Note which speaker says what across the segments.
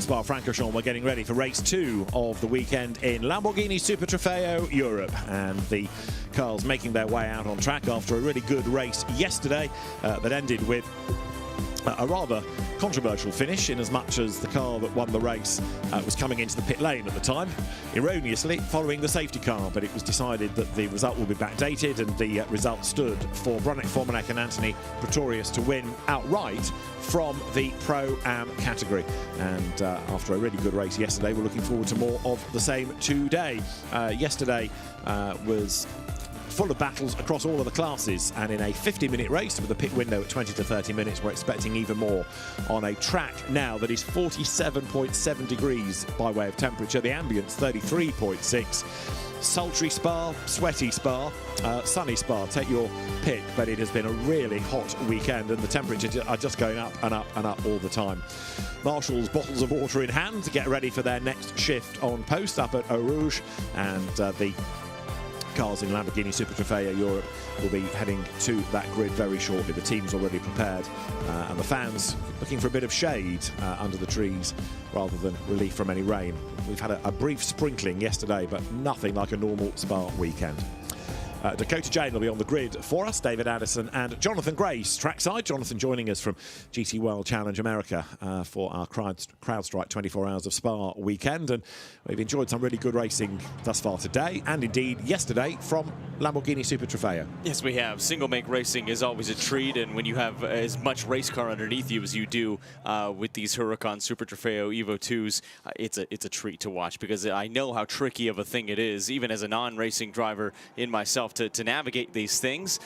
Speaker 1: Spa-Francorchamps, we're getting ready for race 2 of the weekend in Lamborghini Super Trofeo Europe, and the cars making their way out on track after a really good race yesterday that ended with a rather controversial finish, in as much as the car that won the race was coming into the pit lane at the time, erroneously following the safety car, but it was decided that the result will be backdated, and the result stood for Bronick Formanek and Anthony Pretorius to win outright from the Pro-Am category. And after a really good race yesterday, we're looking forward to more of the same today. Yesterday was full of battles across all of the classes, and in a 50-minute race with a pit window at 20 to 30 minutes, we're expecting even more on a track now that is 47.7 degrees by way of temperature, the ambience 33.6. Sultry Spa, sweaty Spa, sunny Spa, take your pick, but it has been a really hot weekend and the temperatures are just going up and up and up all the time. Marshall's bottles of water in hand to get ready for their next shift on post up at Eau Rouge, and the cars in Lamborghini Super Trofeo Europe will be heading to that grid very shortly. The team's already prepared, and the fans looking for a bit of shade under the trees rather than relief from any rain. We've had a brief sprinkling yesterday, but nothing like a normal Spa weekend. Dakota Jane will be on the grid for us, David Addison and Jonathan Grace trackside. Jonathan joining us from GT World Challenge America for our CrowdStrike 24 Hours of Spa weekend, and we've enjoyed some really good racing thus far today and indeed yesterday from Lamborghini Super Trofeo.
Speaker 2: Yes, we have. Single make racing is always a treat, and when you have as much race car underneath you as you do with these Huracan Super Trofeo Evo 2s, it's a treat to watch, because I know how tricky of a thing it is, even as a non-racing driver in myself, to navigate these things.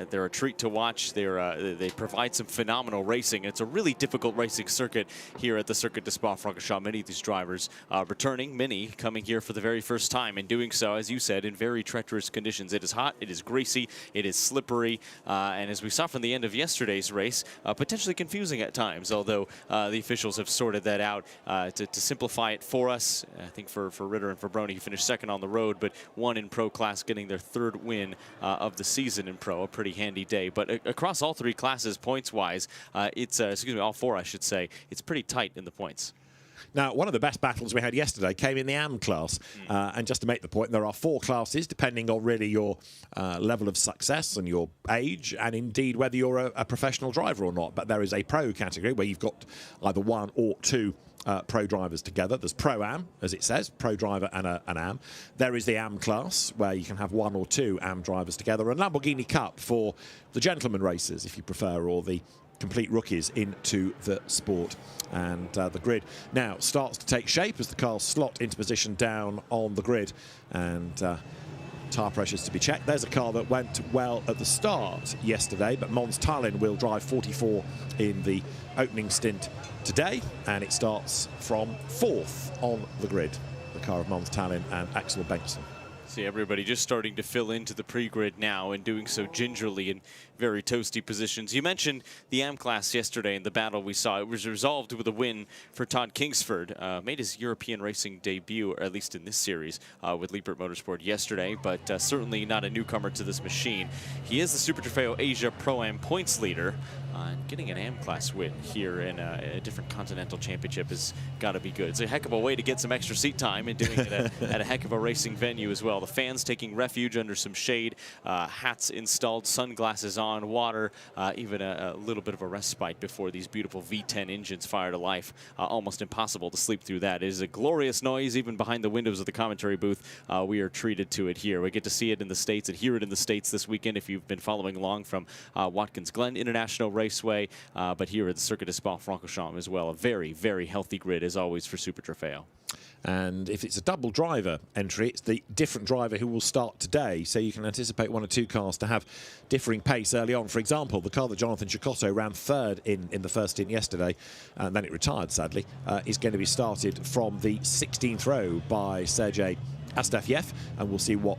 Speaker 2: They're a treat to watch. They provide some phenomenal racing. It's a really difficult racing circuit here at the Circuit de Spa-Francorchamps. Many of these drivers returning, many coming here for the very first time, and doing so, as you said, in very treacherous conditions. It is hot, it is greasy, it is slippery, and as we saw from the end of yesterday's race, potentially confusing at times, although the officials have sorted that out to simplify it for us. I think for Ritter and for Brony, he finished second on the road, but one in Pro class, getting their third win of the season in Pro. A pretty handy day. But across all three classes, points-wise, it's, excuse me, all four, I should say, it's pretty tight in the points.
Speaker 1: Now, one of the best battles we had yesterday came in the AM class. And just to make the point, there are 4 classes, depending on really your level of success and your age, and indeed whether you're a professional driver or not. But there is a Pro category where you've got either 1 or 2 Pro drivers together. There's Pro-Am, as it says, Pro driver and an Am. There is the Am class, where you can have 1 or 2 Am drivers together, and Lamborghini Cup for the gentleman racers, if you prefer, or the complete rookies into the sport. And the grid now starts to take shape as the cars slot into position down on the grid, and tyre pressures to be checked. There's a car that went well at the start yesterday, but Mons Tallinn will drive 44 in the opening stint today, and it starts from 4th on the grid, the car of Mons Tallinn and Axel Bengtsson.
Speaker 2: See everybody just starting to fill into the pre-grid now, and doing so gingerly in very toasty positions. You mentioned the AM class yesterday in the battle we saw. It was resolved with a win for Todd Kingsford. Made his European racing debut, or at least in this series, with Liebert Motorsport yesterday, but certainly not a newcomer to this machine. He is the Super Trofeo Asia Pro-Am points leader. Getting an AM class win here in a different continental championship has got to be good. It's a heck of a way to get some extra seat time, and doing it at a heck of a racing venue as well. The fans taking refuge under some shade, hats installed, sunglasses on, water, even a little bit of a respite before these beautiful V10 engines fire to life. Almost impossible to sleep through that. It is a glorious noise even behind the windows of the commentary booth. We are treated to it here. We get to see it in the States and hear it in the States this weekend if you've been following along from Watkins Glen International Raceway, but here at the Circuit de Spa-Francorchamps as well. A very, very healthy grid as always for Super Trofeo.
Speaker 1: And if it's a double driver entry, it's the different driver who will start today, so you can anticipate 1 or 2 cars to have differing pace early on. For example, the car that Jonathan Cecotto ran 3rd in the first stint yesterday, and then it retired sadly, is going to be started from the 16th row by Sergej Astafiev, and we'll see what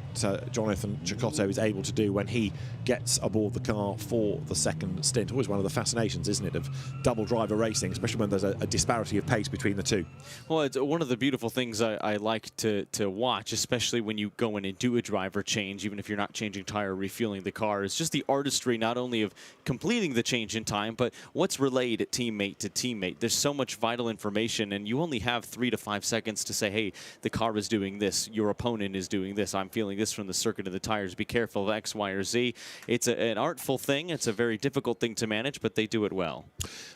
Speaker 1: Jonathan Cecotto is able to do when he gets aboard the car for the second stint. Always one of the fascinations, isn't it, of double driver racing, especially when there's a disparity of pace between the two.
Speaker 2: Well, it's one of the beautiful things I like to watch, especially when you go in and do a driver change, even if you're not changing tire or refueling the car, is just the artistry not only of completing the change in time, but what's relayed at teammate to teammate. There's so much vital information, and you only have 3 to 5 seconds to say, hey, the car is doing this, your opponent is doing this, I'm feeling this from the circuit of the tires, be careful of X, Y, or Z. It's an artful thing. It's a very difficult thing to manage, but they do it well.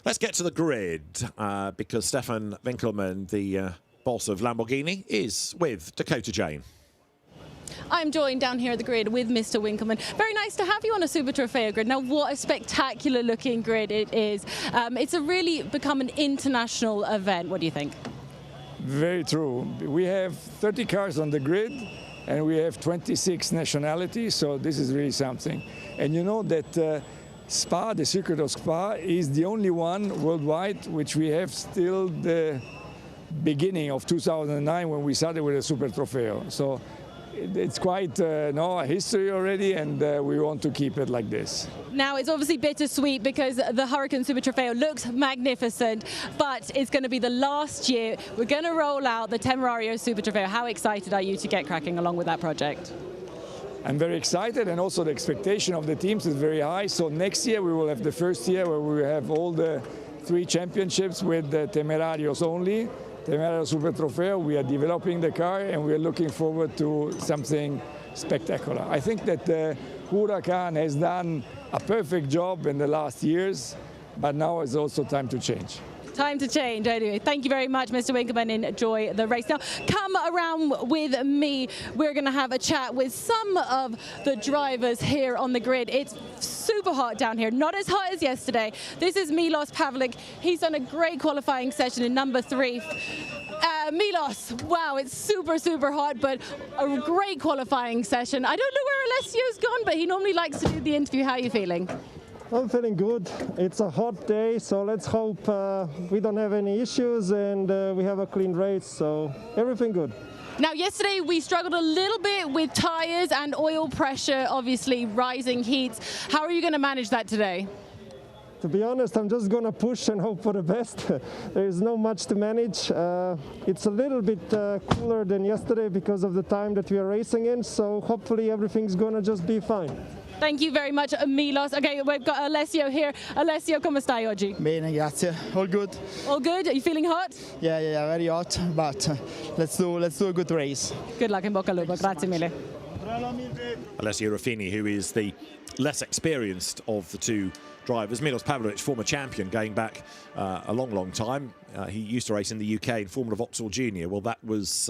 Speaker 1: Let's get to the grid, because Stefan Winkelmann, the boss of Lamborghini, is with Dakota Jane.
Speaker 3: I'm joined down here at the grid with Mr. Winkelmann. Very nice to have you on a Super Trofeo grid. Now, what a spectacular looking grid it is. It's really become an international event. What do you think?
Speaker 4: Very true. We have 30 cars on the grid, and we have 26 nationalities, so this is really something. And you know that Spa, the circuit of Spa, is the only one worldwide which we have still the beginning of 2009 when we started with a Super Trofeo. So it's quite a history already, and we want to keep it like this.
Speaker 3: Now, it's obviously bittersweet because the Hurricane Super Trofeo looks magnificent, but it's going to be the last year. We're going to roll out the Temerario Super Trofeo. How excited are you to get cracking along with that project?
Speaker 4: I'm very excited, and also the expectation of the teams is very high. So next year we will have the first year where we will have all the 3 championships with the Temerarios only. Temerario Super Trofeo, we are developing the car, and we are looking forward to something spectacular. I think that Huracan has done a perfect job in the last years, but now it's also time to change.
Speaker 3: Time to change, anyway. Thank you very much, Mr. Winkelmann. Enjoy the race. Now, come around with me. We're going to have a chat with some of the drivers here on the grid. It's super hot down here, not as hot as yesterday. This is Milos Pavlik. He's done a great qualifying session in number 3. Milos, wow, it's super, super hot, but a great qualifying session. I don't know where Alessio's gone, but he normally likes to do the interview. How are you feeling?
Speaker 5: I'm feeling good. It's a hot day, so let's hope we don't have any issues and we have a clean race, so everything good.
Speaker 3: Now, yesterday we struggled a little bit with tires and oil pressure, obviously rising heats. How are you going to manage that today?
Speaker 5: To be honest, I'm just going to push and hope for the best. There is not much to manage. It's a little bit cooler than yesterday because of the time that we are racing in, so hopefully everything's going to just be fine.
Speaker 3: Thank you very much, Milos. Okay, we've got Alessio here. Alessio, come stai oggi?
Speaker 6: Bene, grazie. All good.
Speaker 3: All good? Are you feeling hot?
Speaker 6: Yeah, very hot, but let's do a good race.
Speaker 3: Good luck, in bocca al lupo. Grazie mille.
Speaker 1: Alessio Ruffini, who is the less experienced of the two drivers. Milos Pavlovic, former champion, going back a long, long time. He used to race in the UK in Formula Vauxhall Junior. Well, that was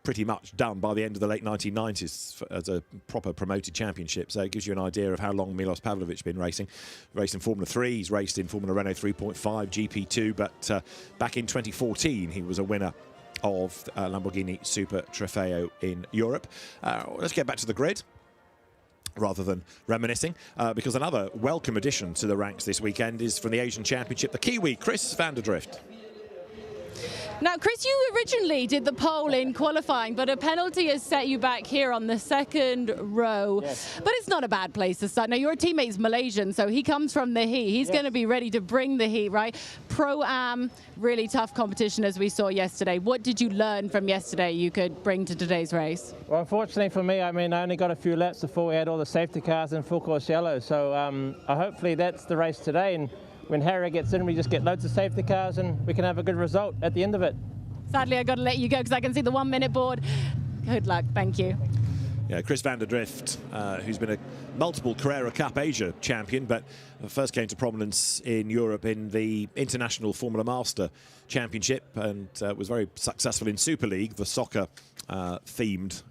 Speaker 1: pretty much done by the end of the late 1990s as a proper promoted championship. So it gives you an idea of how long Milos Pavlovic's been racing. Raced in Formula 3, he's raced in Formula Renault 3.5, GP2, but back in 2014 he was a winner of Lamborghini Super Trofeo in Europe. Let's get back to the grid rather than reminiscing, because another welcome addition to the ranks this weekend is from the Asian Championship, the Kiwi, Chris van der Drift.
Speaker 3: Now, Chris, you originally did the pole in qualifying, but a penalty has set you back here on the second row.
Speaker 5: Yes.
Speaker 3: But it's not a bad place to start. Now, your teammate's Malaysian, so he comes from the heat. He's going to be ready to bring the heat, right? Pro-Am, really tough competition as we saw yesterday. What did you learn from yesterday you could bring to today's race?
Speaker 7: Well, unfortunately for me, I only got a few laps before we had all the safety cars in full course yellow. So hopefully that's the race today. And when Harry gets in, we just get loads of safety cars and we can have a good result at the end of it.
Speaker 3: Sadly, I've got to let you go because I can see the 1 minute board. Good luck. Thank you.
Speaker 1: Yeah, Chris van der Drift, who's been a multiple Carrera Cup Asia champion, but first came to prominence in Europe in the International Formula Master Championship and was very successful in Super League, the soccer themed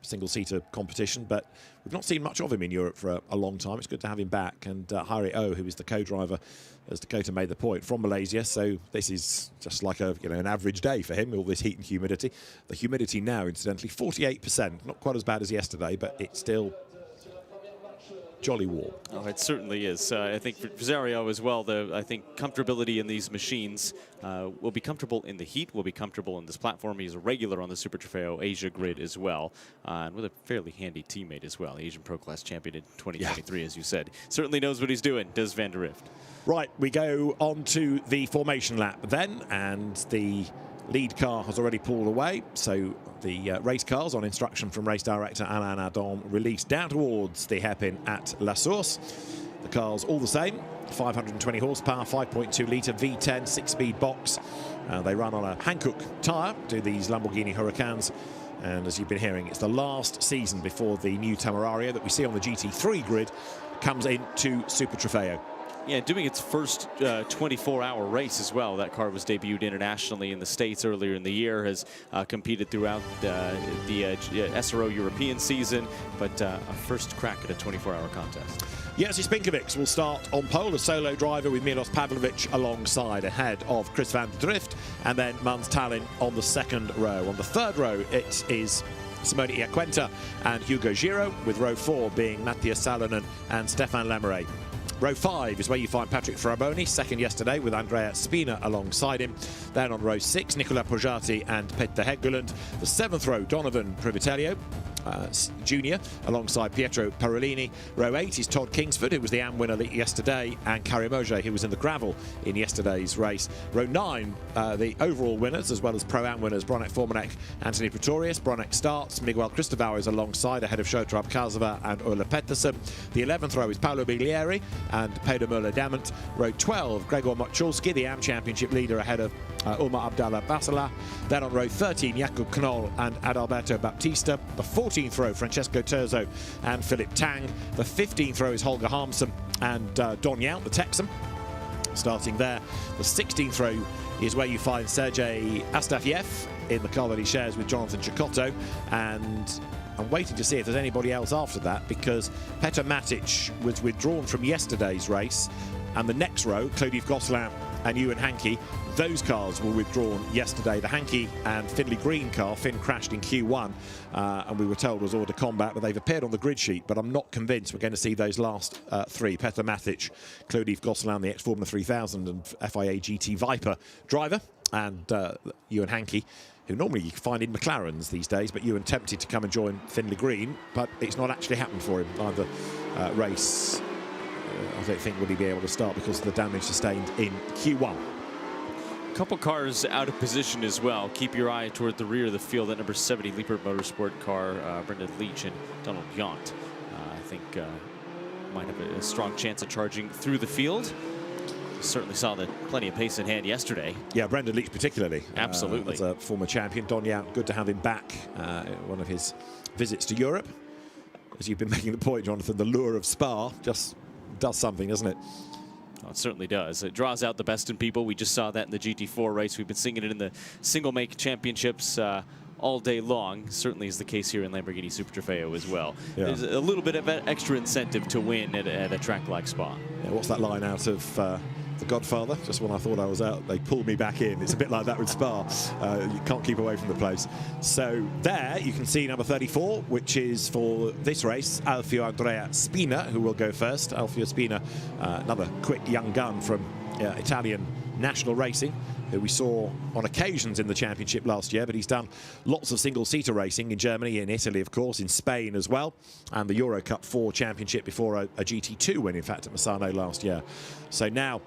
Speaker 1: single-seater competition, but we've not seen much of him in Europe for a long time. It's good to have him back. And Hari O, who is the co-driver, as Dakota made the point, from Malaysia. So this is just like an average day for him, all this heat and humidity. The humidity now, incidentally, 48%. Not quite as bad as yesterday, but it's still jolly warm.
Speaker 2: Oh, it certainly is. I think for Zario as well, I think comfortability in these machines will be comfortable in the heat, will be comfortable in this platform. He's a regular on the Super Trofeo Asia grid as well, and with a fairly handy teammate as well. Asian Pro Class champion in 2023, as you said. Certainly knows what he's doing, does Van der Rift.
Speaker 1: Right, we go on to the formation lap then, and the lead car has already pulled away, so the race cars, on instruction from race director Alain Adon, released down towards the hairpin at La Source. The cars all the same, 520 horsepower, 5.2 litre V10 6-speed box. They run on a Hankook tyre, do these Lamborghini Huracans. And as you've been hearing, it's the last season before the new Temerario that we see on the GT3 grid comes into Super Trofeo.
Speaker 2: Yeah, doing its first 24-hour race as well. That car was debuted internationally in the States earlier in the year, has competed throughout the SRO European season, but a first crack at a 24-hour contest.
Speaker 1: Jerzy Spinkovic will start on pole, a solo driver with Milos Pavlovic alongside, ahead of Chris van der Drift, and then Mans Tallinn on the second row. On the third row, it is Simone Iaquenta and Hugo Giro, with row 4 being Matthias Salonen and Stefan Lemaire. Row 5 is where you find Patrick Fraboni, second yesterday, with Andrea Spina alongside him. Then on row 6, Nicola Poggiati and Petter Heggeland. The 7th row, Donovan Privitello, Junior, alongside Pietro Parolini. Row 8 is Todd Kingsford, who was the AM winner yesterday, and Karimoje, who was in the gravel in yesterday's race. Row 9, the overall winners, as well as Pro-Am winners, Bronek Formanek, Anthony Pretorius. Bronek starts, Miguel Cristobal is alongside, ahead of Shotrab Kazava and Ola Pettersson. The 11th row is Paolo Biglieri and Pedro Muller-Damant. Row 12, Gregor Mochulski, the AM Championship leader, ahead of Umar Abdallah Basala. Then on row 13, Jakub Knoll and Adalberto Baptista. The 14th row, Francesco Terzo and Philip Tang. The 15th row is Holger Harmsen and Don Yout, the Texan, starting there. The 16th row is where you find Sergei Astafyev in the car that he shares with Jonathan Chicotto, and I'm waiting to see if there's anybody else after that, because Petr Matic was withdrawn from yesterday's race, and the next row, Claudius Gosselin and Ewan Hankey, those cars were withdrawn yesterday. The Hankey and Finley Green car, Finn crashed in Q1, and we were told was order combat, but they've appeared on the grid sheet, but I'm not convinced we're going to see those last three. Petr Matic, Claudius Gosselin, the ex-Formula 3000 and FIA GT Viper driver, and Ewan Hankey, who normally you can find in McLarens these days, but Ewan tempted to come and join Finley Green, but it's not actually happened for him. Either race, I don't think will he be able to start because of the damage sustained in Q1.
Speaker 2: A couple cars out of position as well. Keep your eye toward the rear of the field. That number 70 Lippert Motorsport car, Brendan Leach and Donald Yount, I think might have a strong chance of charging through the field. Certainly saw that plenty of pace in hand yesterday.
Speaker 1: Yeah, Brendan Leach particularly.
Speaker 2: Absolutely.
Speaker 1: As a former champion. Don Yount, good to have him back. One of his visits to Europe. As you've been making the point, Jonathan, the lure of Spa just does something, doesn't it?
Speaker 2: Oh, it certainly does. It draws out the best in people. We just saw that in the GT4 race. We've been seeing it in the single-make championships all day long. Certainly is the case here in Lamborghini Super Trofeo as well. Yeah. There's a little bit of extra incentive to win at a track like Spa.
Speaker 1: Yeah, what's that line out of The Godfather? Just when I thought I was out, they pulled me back in. It's a bit like that with Spa. You can't keep away from the place. So there you can see number 34, which is for this race, Alfio Andrea Spina, who will go first. Alfio Spina, another quick young gun from Italian national racing, who we saw on occasions in the championship last year, but he's done lots of single-seater racing in Germany, in Italy, of course, in Spain as well, and the Euro Cup 4 championship before a GT2 win, in fact, at Misano last year. So now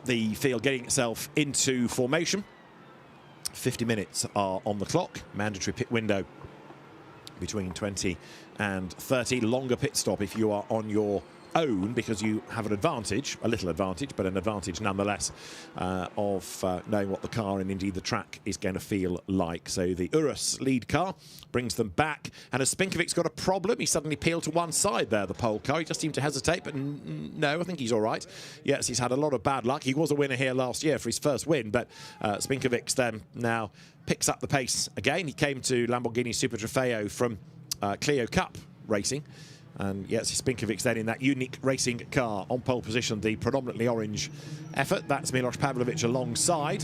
Speaker 1: the field getting itself into formation. 50 minutes are on the clock. Mandatory pit window between 20 and 30. Longer pit stop if you are on your own, because you have an advantage, a little advantage, but an advantage nonetheless, of knowing what the car and indeed the track is going to feel like. So the Urus lead car brings them back, and as Spinkovic's got a problem, he suddenly peeled to one side there, the pole car. He just seemed to hesitate, but no, I think he's all right. Yes, he's had a lot of bad luck. He was a winner here last year for his first win, but Spinkovic's then now picks up the pace again. He came to Lamborghini Super Trofeo from Clio Cup racing. And yes, Spinkovic's then in that unique racing car on pole position, the predominantly orange effort. That's Milos Pavlovic alongside.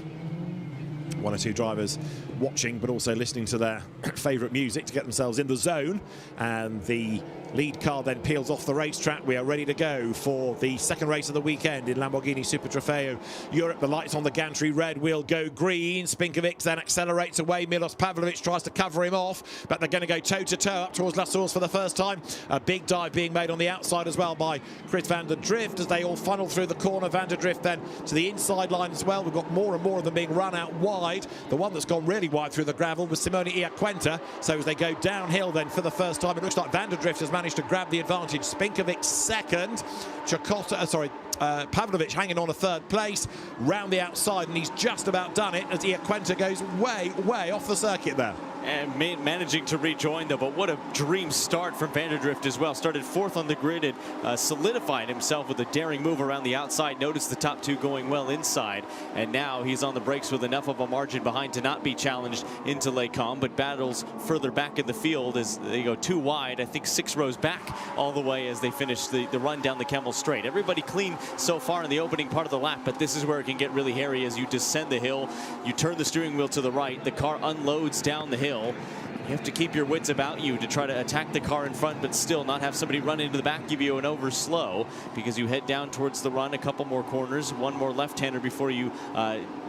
Speaker 1: One or two drivers watching, but also listening to their favourite music to get themselves in the zone. And the lead car then peels off the racetrack. We are ready to go for the second race of the weekend in Lamborghini Super Trofeo Europe. The lights on the gantry red will go green. Spinkovic then accelerates away. Milos Pavlovic tries to cover him off, but they're going to go toe-to-toe up towards La Source for the first time. A big dive being made on the outside as well by Chris van der Drift as they all funnel through the corner. Van der Drift then to the inside line as well. We've got more and more of them being run out wide. The one that's gone really wide through the gravel was Simone Iaquenta. So as they go downhill then for the first time, it looks like Van der Drift has managed to grab the advantage. Spinkovic second. Pavlovic hanging on a third place round the outside, and he's just about done it as Iaquenta goes way off the circuit there.
Speaker 2: And managing to rejoin, though, but what a dream start from Van der Drift as well. Started fourth on the grid and solidified himself with a daring move around the outside. Notice the top two going well inside, and now he's on the brakes with enough of a margin behind to not be challenged into Les Combes, but battles further back in the field as they go too wide. I think 6 rows back all the way as they finish the run down the Kemmel Straight. Everybody clean so far in the opening part of the lap, but this is where it can get really hairy as you descend the hill. You turn the steering wheel to the right, the car unloads down the hill. You have to keep your wits about you to try to attack the car in front, but still not have somebody run into the back, give you an over slow, because you head down towards the run, a couple more corners, one more left-hander before you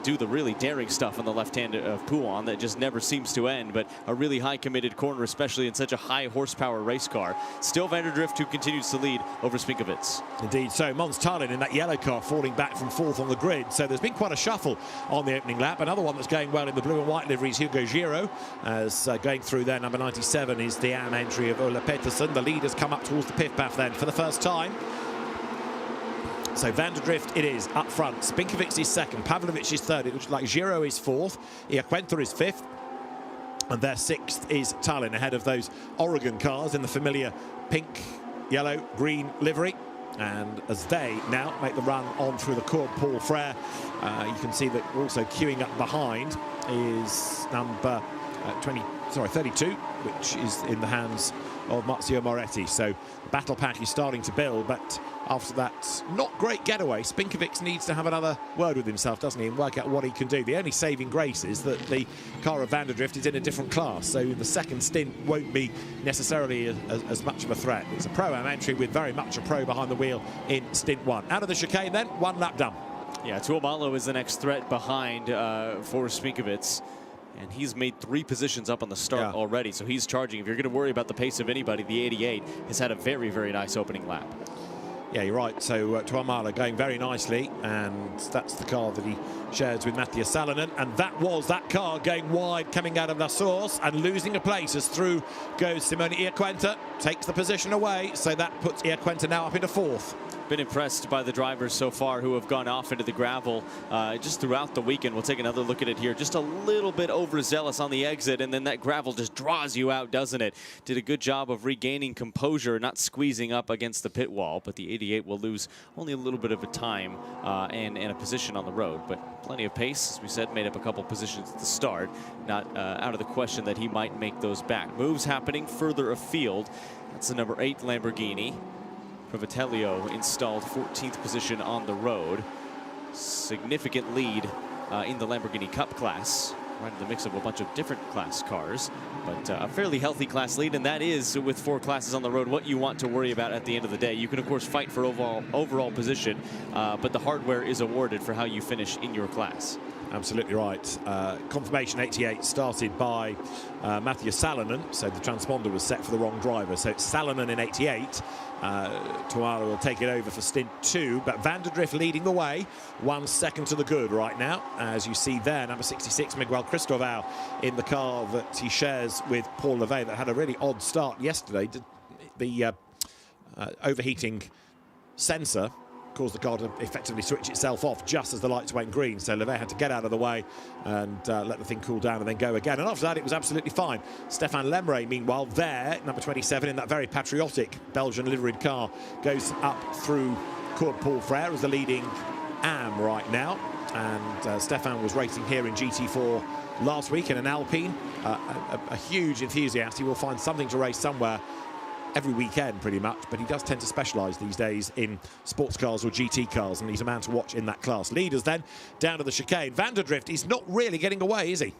Speaker 2: do the really daring stuff on the left hand of Pouan that just never seems to end, but a really high committed corner, especially in such a high horsepower race car. Still Van der Drift, who continues to lead over Spinkovic.
Speaker 1: Indeed, so Mons Tallinn in that yellow car falling back from fourth on the grid. So there's been quite a shuffle on the opening lap. Another one that's going well in the blue and white livery is Hugo Giro, as going through there, number 97 is the AM entry of Ola Peterson. The leaders come up towards the pit path then for the first time. So Van der Drift it is up front. Spinkovic is second. Pavlovic is third. It looks like Giro is fourth. Iaquenta is fifth. And their sixth is Tallinn, ahead of those Oregon cars in the familiar pink, yellow, green livery. And as they now make the run on through the Cours Paul Frere, you can see that also queuing up behind is number 32, which is in the hands of Marzio Moretti. So the battle pack is starting to build, but after that not great getaway, Spinkovic needs to have another word with himself, doesn't he, and work out what he can do. The only saving grace is that the car of Van der Drift is in a different class, so the second stint won't be necessarily as much of a threat. It's a Pro-Am entry with very much a pro behind the wheel in stint 1. Out of the chicane then, 1 lap done.
Speaker 2: Yeah, Tuomalo is the next threat behind for Spinkovic. And he's made 3 positions up on the start already, so he's charging. If you're going to worry about the pace of anybody, the 88 has had a very, very nice opening lap.
Speaker 1: Yeah, you're right. So Tuomala going very nicely, and that's the car that he shares with Mattia Salonen. And that was that car going wide, coming out of La Source and losing a place as through goes Simone Iaquenta, takes the position away. So that puts Iaquenta now up into 4th.
Speaker 2: Been impressed by the drivers so far who have gone off into the gravel just throughout the weekend. We'll take another look at it here. Just a little bit overzealous on the exit, and then that gravel just draws you out, doesn't it? Did a good job of regaining composure, not squeezing up against the pit wall, but the 88 will lose only a little bit of a time and a position on the road. But plenty of pace, as we said, made up a couple positions at the start. Not out of the question that he might make those back. Moves happening further afield. That's the number 8 Lamborghini. Provatello installed 14th position on the road. Significant lead in the Lamborghini Cup class. Right in the mix of a bunch of different class cars, but a fairly healthy class lead, and that is, with 4 classes on the road, what you want to worry about at the end of the day. You can, of course, fight for overall position, but the hardware is awarded for how you finish in your class.
Speaker 1: Absolutely right. Confirmation 88 started by Mattia Salonen, so the transponder was set for the wrong driver. So it's Salonen in 88. Tuomala will take it over for stint 2, but Van der Drift leading the way, 1 second to the good right now. As you see there, number 66, Miguel Cristobal, in the car that he shares with Paul Levey that had a really odd start yesterday. The overheating sensor caused the car to effectively switch itself off just as the lights went green, so Levey had to get out of the way and let the thing cool down and then go again, and after that it was absolutely fine. Stefan Lemray, meanwhile, there, number 27, in that very patriotic Belgian liveried car, goes up through Cours Paul Frere as the leading AM right now, and Stefan was racing here in GT4 last week in an Alpine, a huge enthusiast. He will find something to race somewhere every weekend pretty much, but he does tend to specialise these days in sports cars or GT cars, and he's a man to watch in that class. Leaders then down to the chicane. Vanderdrift, he's not really getting away, is he?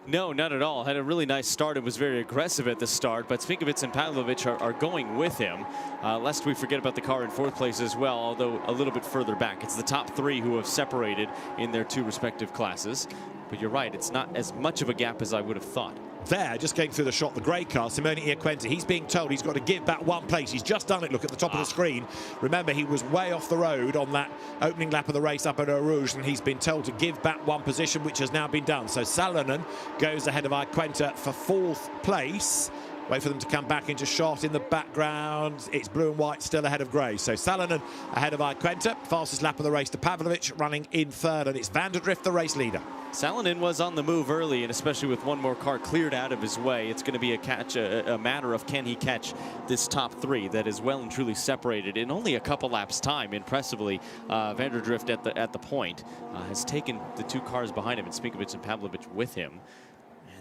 Speaker 2: No, not at all. Had a really nice start and was very aggressive at the start, but Spinkovic and Pavlovic are going with him. Lest we forget about the car in fourth place as well, although a little bit further back. It's the top three who have separated in their two respective classes. But you're right, it's not as much of a gap as I would have thought.
Speaker 1: There, just going through the shot, the grey car, Simone Iaquinta, he's being told he's got to give back one place. He's just done it, look at the top of the screen. Remember, he was way off the road on that opening lap of the race up at Eau Rouge, and he's been told to give back one position, which has now been done. So Salonen goes ahead of Iaquinta for fourth place. Wait for them to come back into shot in the background. It's blue and white still ahead of grey. So Salonen ahead of Iaquinta. Fastest lap of the race to Pavlovic, running in third, and it's Vanderdrift, the race leader.
Speaker 2: Salonen was on the move early, and especially with one more car cleared out of his way, it's going to be a matter of can he catch this top three that is well and truly separated in only a couple laps time. Impressively, Vanderdrift at the point has taken the two cars behind him, and Spinkovic and Pavlovic with him.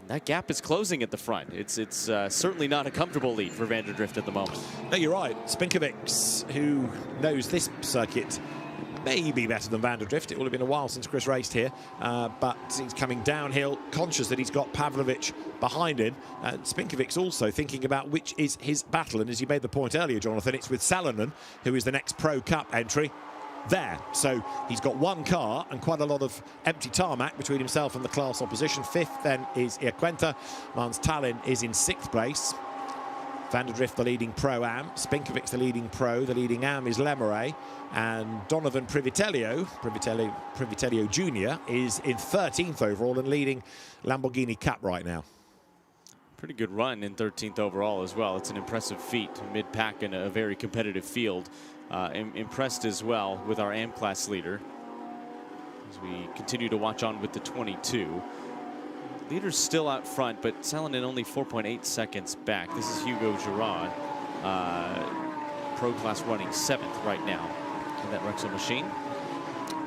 Speaker 2: That gap is closing at the front. It's certainly not a comfortable lead for Vanderdrift at the moment.
Speaker 1: No, you're right. Spinkovic, who knows this circuit maybe better than Vanderdrift. It will have been a while since Chris raced here, but he's coming downhill, conscious that he's got Pavlovic behind him. And Spinkovic's also thinking about which is his battle. And as you made the point earlier, Jonathan, it's with Salonen, who is the next Pro Cup entry. There, so he's got one car and quite a lot of empty tarmac between himself and the class opposition. Fifth then is Iaquinta. Mans Tallinn is in sixth place. Vanderdrift the leading Pro-Am, Spinkovic the leading Pro, the leading Am is Lemeray, and Donovan Privitello Jr. is in 13th overall and leading Lamborghini Cup right now.
Speaker 2: Pretty good run in 13th overall as well. It's an impressive feat, mid-pack in a very competitive field. Impressed as well with our AM class leader as we continue to watch on with the 22. Leader's still out front, but Salonen only 4.8 seconds back. This is Hugo Girard, Pro class running 7th right now in that Rexel machine.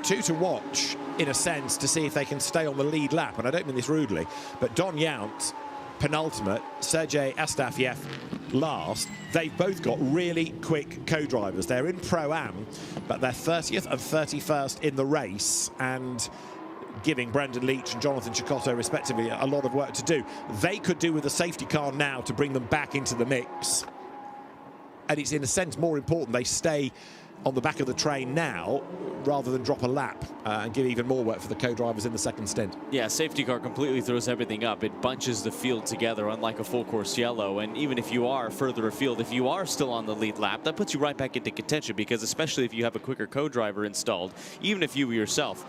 Speaker 1: Two to watch, in a sense, to see if they can stay on the lead lap, and I don't mean this rudely, but Don Yount, penultimate, Sergei Astafyev last. They've both got really quick co-drivers. They're in Pro-Am, but they're 30th and 31st in the race, and giving Brendan Leach and Jonathan Cecotto, respectively, a lot of work to do. They could do with a safety car now to bring them back into the mix. And it's, in a sense, more important they stay on the back of the train now rather than drop a lap and give even more work for the co-drivers in the second stint.
Speaker 2: Yeah, safety car completely throws everything up. It bunches the field together, unlike a full course yellow. And even if you are further afield, if you are still on the lead lap, that puts you right back into contention, because especially if you have a quicker co-driver installed, even if you yourself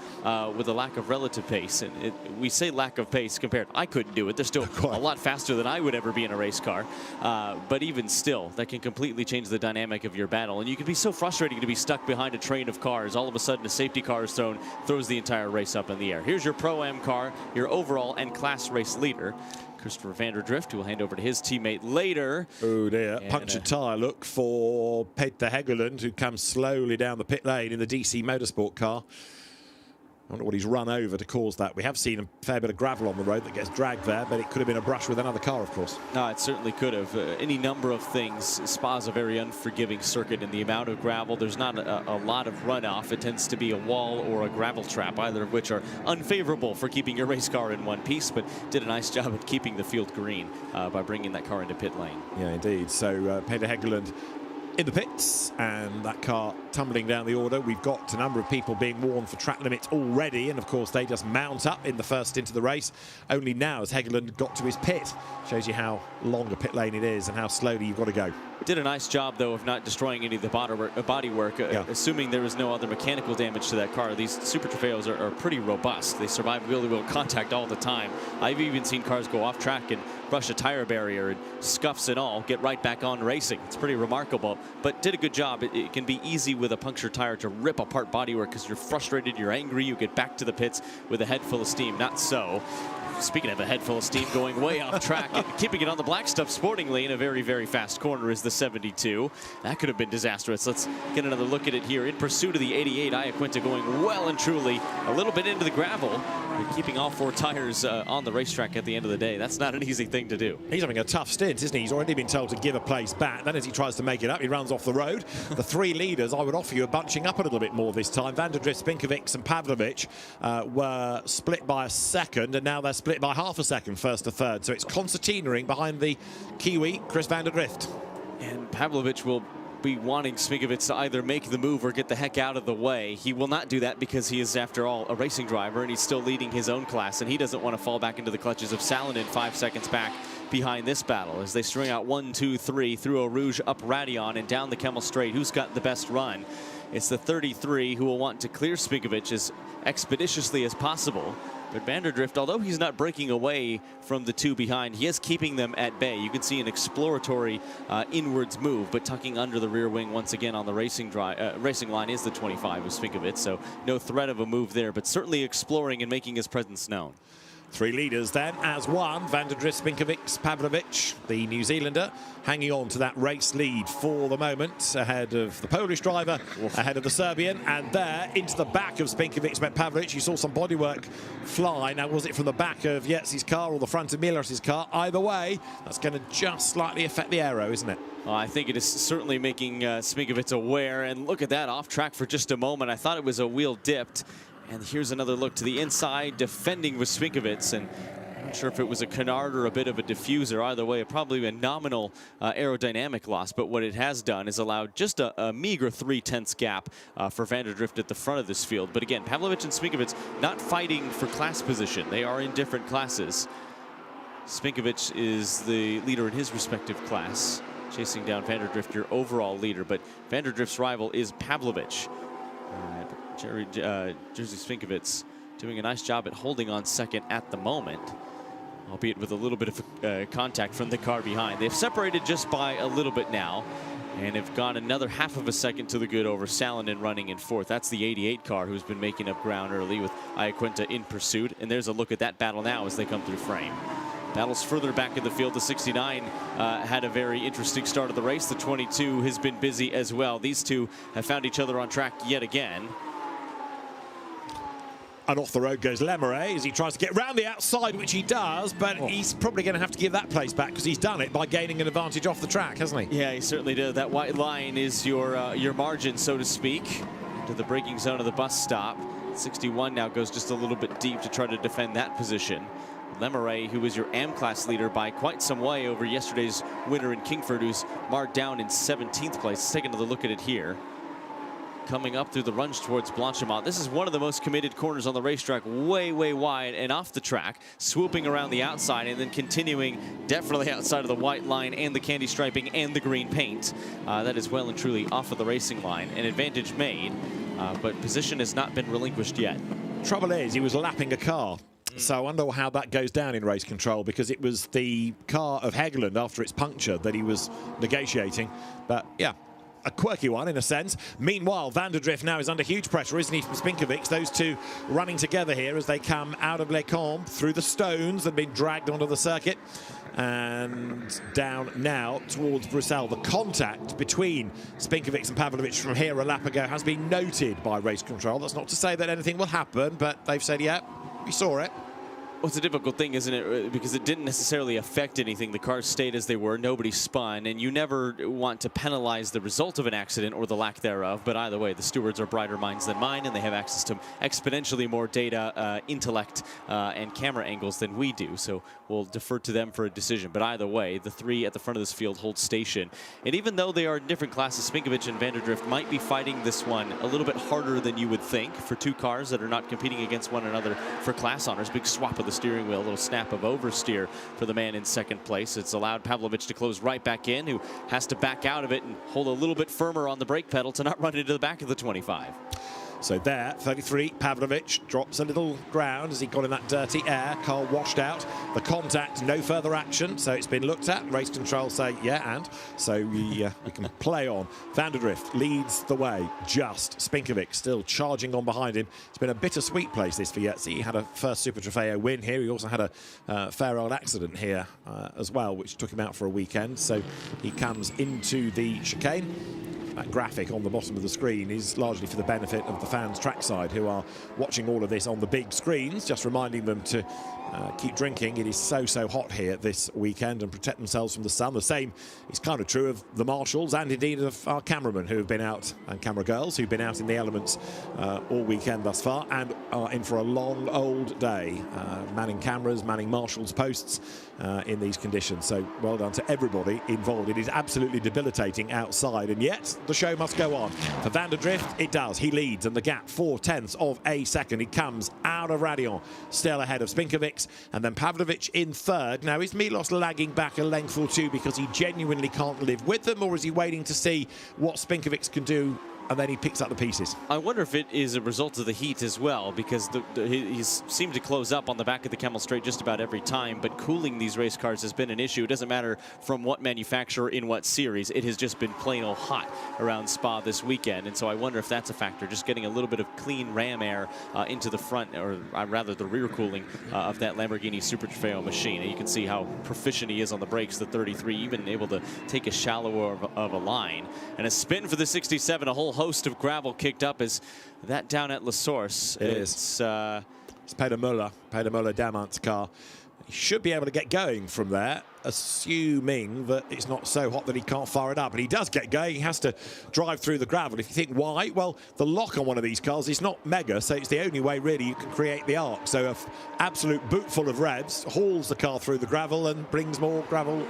Speaker 2: with a lack of relative pace, and we say lack of pace compared, I couldn't do it. They're still a lot faster than I would ever be in a race car. But even still, that can completely change the dynamic of your battle. And you can be so frustrating to be stuck behind a train of cars. All of a sudden, a safety car is thrown, throws the entire race up in the air. Here's your Pro-Am car, your overall and class race leader, Christopher Vanderdrift, who will hand over to his teammate later.
Speaker 1: Oh dear, punctured tyre look for Peter Hegeland, who comes slowly down the pit lane in the DC Motorsport car. I wonder what he's run over to cause that. We have seen a fair bit of gravel on the road that gets dragged there, but it could have been a brush with another car, of course.
Speaker 2: No, it certainly could have. Any number of things. Spa's a very unforgiving circuit in the amount of gravel. There's not a lot of runoff. It tends to be a wall or a gravel trap, either of which are unfavorable for keeping your race car in one piece, but did a nice job at keeping the field green by bringing that car into pit lane.
Speaker 1: Yeah, indeed. So Peter Hegeland in the pits, and that car tumbling down the order. We've got a number of people being warned for track limits already, and of course they just mount up in the first stint of the race. Only now has Hegeland got to his pit. Shows you how long a pit lane it is and how slowly you've got to go.
Speaker 2: Did a nice job, though, of not destroying any of the bodywork, assuming there was no other mechanical damage to that car. These Super Trofeos are pretty robust. They survive wheel-to-wheel contact all the time. I've even seen cars go off track and brush a tire barrier and scuffs and all, get right back on racing. It's pretty remarkable, but did a good job. It can be easy with a punctured tire to rip apart bodywork because you're frustrated, you're angry, you get back to the pits with a head full of steam. Not so. speaking of a head full of steam, going way off track and keeping it on the black stuff sportingly in a very, very fast corner is the 72. That could have been disastrous. Let's get another look at it here. In pursuit of the 88, Iaquinta going well and truly a little bit into the gravel. And keeping all 4 tires on the racetrack at the end of the day. That's not an easy thing to do.
Speaker 1: He's having a tough stint, isn't he? He's already been told to give a place back. Then as he tries to make it up, he runs off the road. The 3 leaders, I would offer you a bunching up a little bit more this time. Van der Drift, Spinkovic and Pavlovic were split by a second, and now they're split by half a second, first to third. So it's concertinaing behind the Kiwi, Chris van der Drift.
Speaker 2: And Pavlovic will be wanting Spinkovic to either make the move or get the heck out of the way. He will not do that because he is, after all, a racing driver, and he's still leading his own class, and he doesn't want to fall back into the clutches of Salonen 5 seconds back behind this battle as they string out 1, 2, 3 through Eau Rouge, up Radion, and down the Kemmel Straight. Who's got the best run? It's the 33 who will want to clear Spinkovic as expeditiously as possible. But van der Drift, although he's not breaking away from the 2 behind, he is keeping them at bay. You can see an exploratory inwards move, but tucking under the rear wing once again on the racing line is the 25 of Spinkovic. So no threat of a move there, but certainly exploring and making his presence known.
Speaker 1: 3 leaders then as one. Van der Drift, Spinkovic, Pavlovic, the New Zealander, hanging on to that race lead for the moment, ahead of the Polish driver, ahead of the Serbian, and there into the back of Spinkovic went Pavlovic. You saw some bodywork fly. Now, was it from the back of Yetzi's car or the front of Milos' car? Either way, that's going to just slightly affect the aero, isn't it?
Speaker 2: Well, I think it is certainly making Spinkovic aware, and look at that, off track for just a moment. I thought it was a wheel dipped. And here's another look to the inside, defending with Spinkovic, and I'm not sure if it was a canard or a bit of a diffuser. Either way, probably a nominal aerodynamic loss, but what it has done is allowed just a meager 3/10 gap for van der Drift at the front of this field. But again, Pavlovic and Spinkovic not fighting for class position. They are in different classes. Spinkovic is the leader in his respective class, chasing down van der Drift, your overall leader, but van der Drift's rival is Pavlovic. Jerzy Spinkovic doing a nice job at holding on second at the moment, albeit with a little bit of contact from the car behind. They've separated just by a little bit now and have gone another half of a second to the good over Salonen running in 4th. That's the 88 car who's been making up ground early with Iaquinta in pursuit. And there's a look at that battle now as they come through frame. Battles further back in the field. The 69 had a very interesting start of the race. The 22 has been busy as well. These 2 have found each other on track yet again.
Speaker 1: And off the road goes Lemeray as he tries to get round the outside, which he does, but he's probably going to have to give that place back because he's done it by gaining an advantage off the track, hasn't he?
Speaker 2: Yeah, he certainly did. That white line is your margin, so to speak, to the braking zone of the bus stop. 61 now goes just a little bit deep to try to defend that position. Lemeray, who was your AM class leader by quite some way over yesterday's winner in Kingford, who's marked down in 17th place. Let's take another look at it here. Coming up through the runge towards Blanchimont. This is one of the most committed corners on the racetrack, way, way wide and off the track, swooping around the outside and then continuing definitely outside of the white line and the candy striping and the green paint. That is well and truly off of the racing line. An advantage made, but position has not been relinquished yet.
Speaker 1: Trouble is, he was lapping a car. So I wonder how that goes down in race control, because it was the car of Hegeland after its puncture that he was negotiating. But yeah, a quirky one in a sense. Meanwhile, van der Drift now is under huge pressure, isn't he, from Spinkovic? Those 2 running together here as they come out of Les Combes through the stones and been dragged onto the circuit and down now towards Bruxelles. The contact between Spinkovic and Pavlovic from here a lap ago has been noted by race control. That's not to say that anything will happen, but they've said, yeah, we saw it.
Speaker 2: Well, it's a difficult thing, isn't it? Because it didn't necessarily affect anything. The cars stayed as they were. Nobody spun. And you never want to penalize the result of an accident or the lack thereof. But either way, the stewards are brighter minds than mine, and they have access to exponentially more data, intellect, and camera angles than we do. So we'll defer to them for a decision. But either way, the 3 at the front of this field hold station. And even though they are in different classes, Spinkovic and van der Drift might be fighting this one a little bit harder than you would think for 2 cars that are not competing against one another for class honors. Big swap of the steering wheel, a little snap of oversteer for the man in 2nd place. It's allowed Pavlovic to close right back in, who has to back out of it and hold a little bit firmer on the brake pedal to not run into the back of the 25.
Speaker 1: So there, 33, Pavlovich drops a little ground as he got in that dirty air. Carl washed out. The contact, no further action. So it's been looked at. Race control say, yeah, and. So we can play on. Van der Drift leads the way. Just Spinkovic still charging on behind him. It's been a bittersweet place, this for Yetzi. He had a first Super Trofeo win here. He also had a fair old accident here as well, which took him out for a weekend. So he comes into the chicane. That graphic on the bottom of the screen is largely for the benefit of the fans trackside who are watching all of this on the big screens, just reminding them to keep drinking. It is so hot here this weekend, and protect themselves from the sun. The same is kind of true of the marshals and indeed of our cameramen who have been out, and camera girls who've been out in the elements all weekend thus far and are in for a long old day, manning cameras, manning marshals posts in these conditions. So well done to everybody involved. It is absolutely debilitating outside, and yet the show must go on. For Van der Drift, it does. He leads, and the gap 0.4 of a second. He comes out of Radion, still ahead of Spinkovic, and then Pavlovich in third. Now, is Milos lagging back a length or two because he genuinely can't live with them, or is he waiting to see what Spinkovic can do and then he picks up the pieces?
Speaker 2: I wonder if it is a result of the heat as well, because he's seemed to close up on the back of the Camel Straight just about every time, but cooling these race cars has been an issue. It doesn't matter from what manufacturer in what series. It has just been plain old hot around Spa this weekend, and so I wonder if that's a factor, just getting a little bit of clean ram air into the front, or rather the rear cooling of that Lamborghini Super Trofeo machine. And you can see how proficient he is on the brakes, the 33, even able to take a shallower of a line. And a spin for the 67, a whole host of gravel kicked up as that down at La Source.
Speaker 1: It's Peter Muller Damant's car. He should be able to get going from there, assuming that it's not so hot that he can't fire it up. But he does get going. He has to drive through the gravel. If you think why, well, the lock on one of these cars is not mega, so it's the only way really you can create the arc. So an absolute boot full of revs hauls the car through the gravel and brings more gravel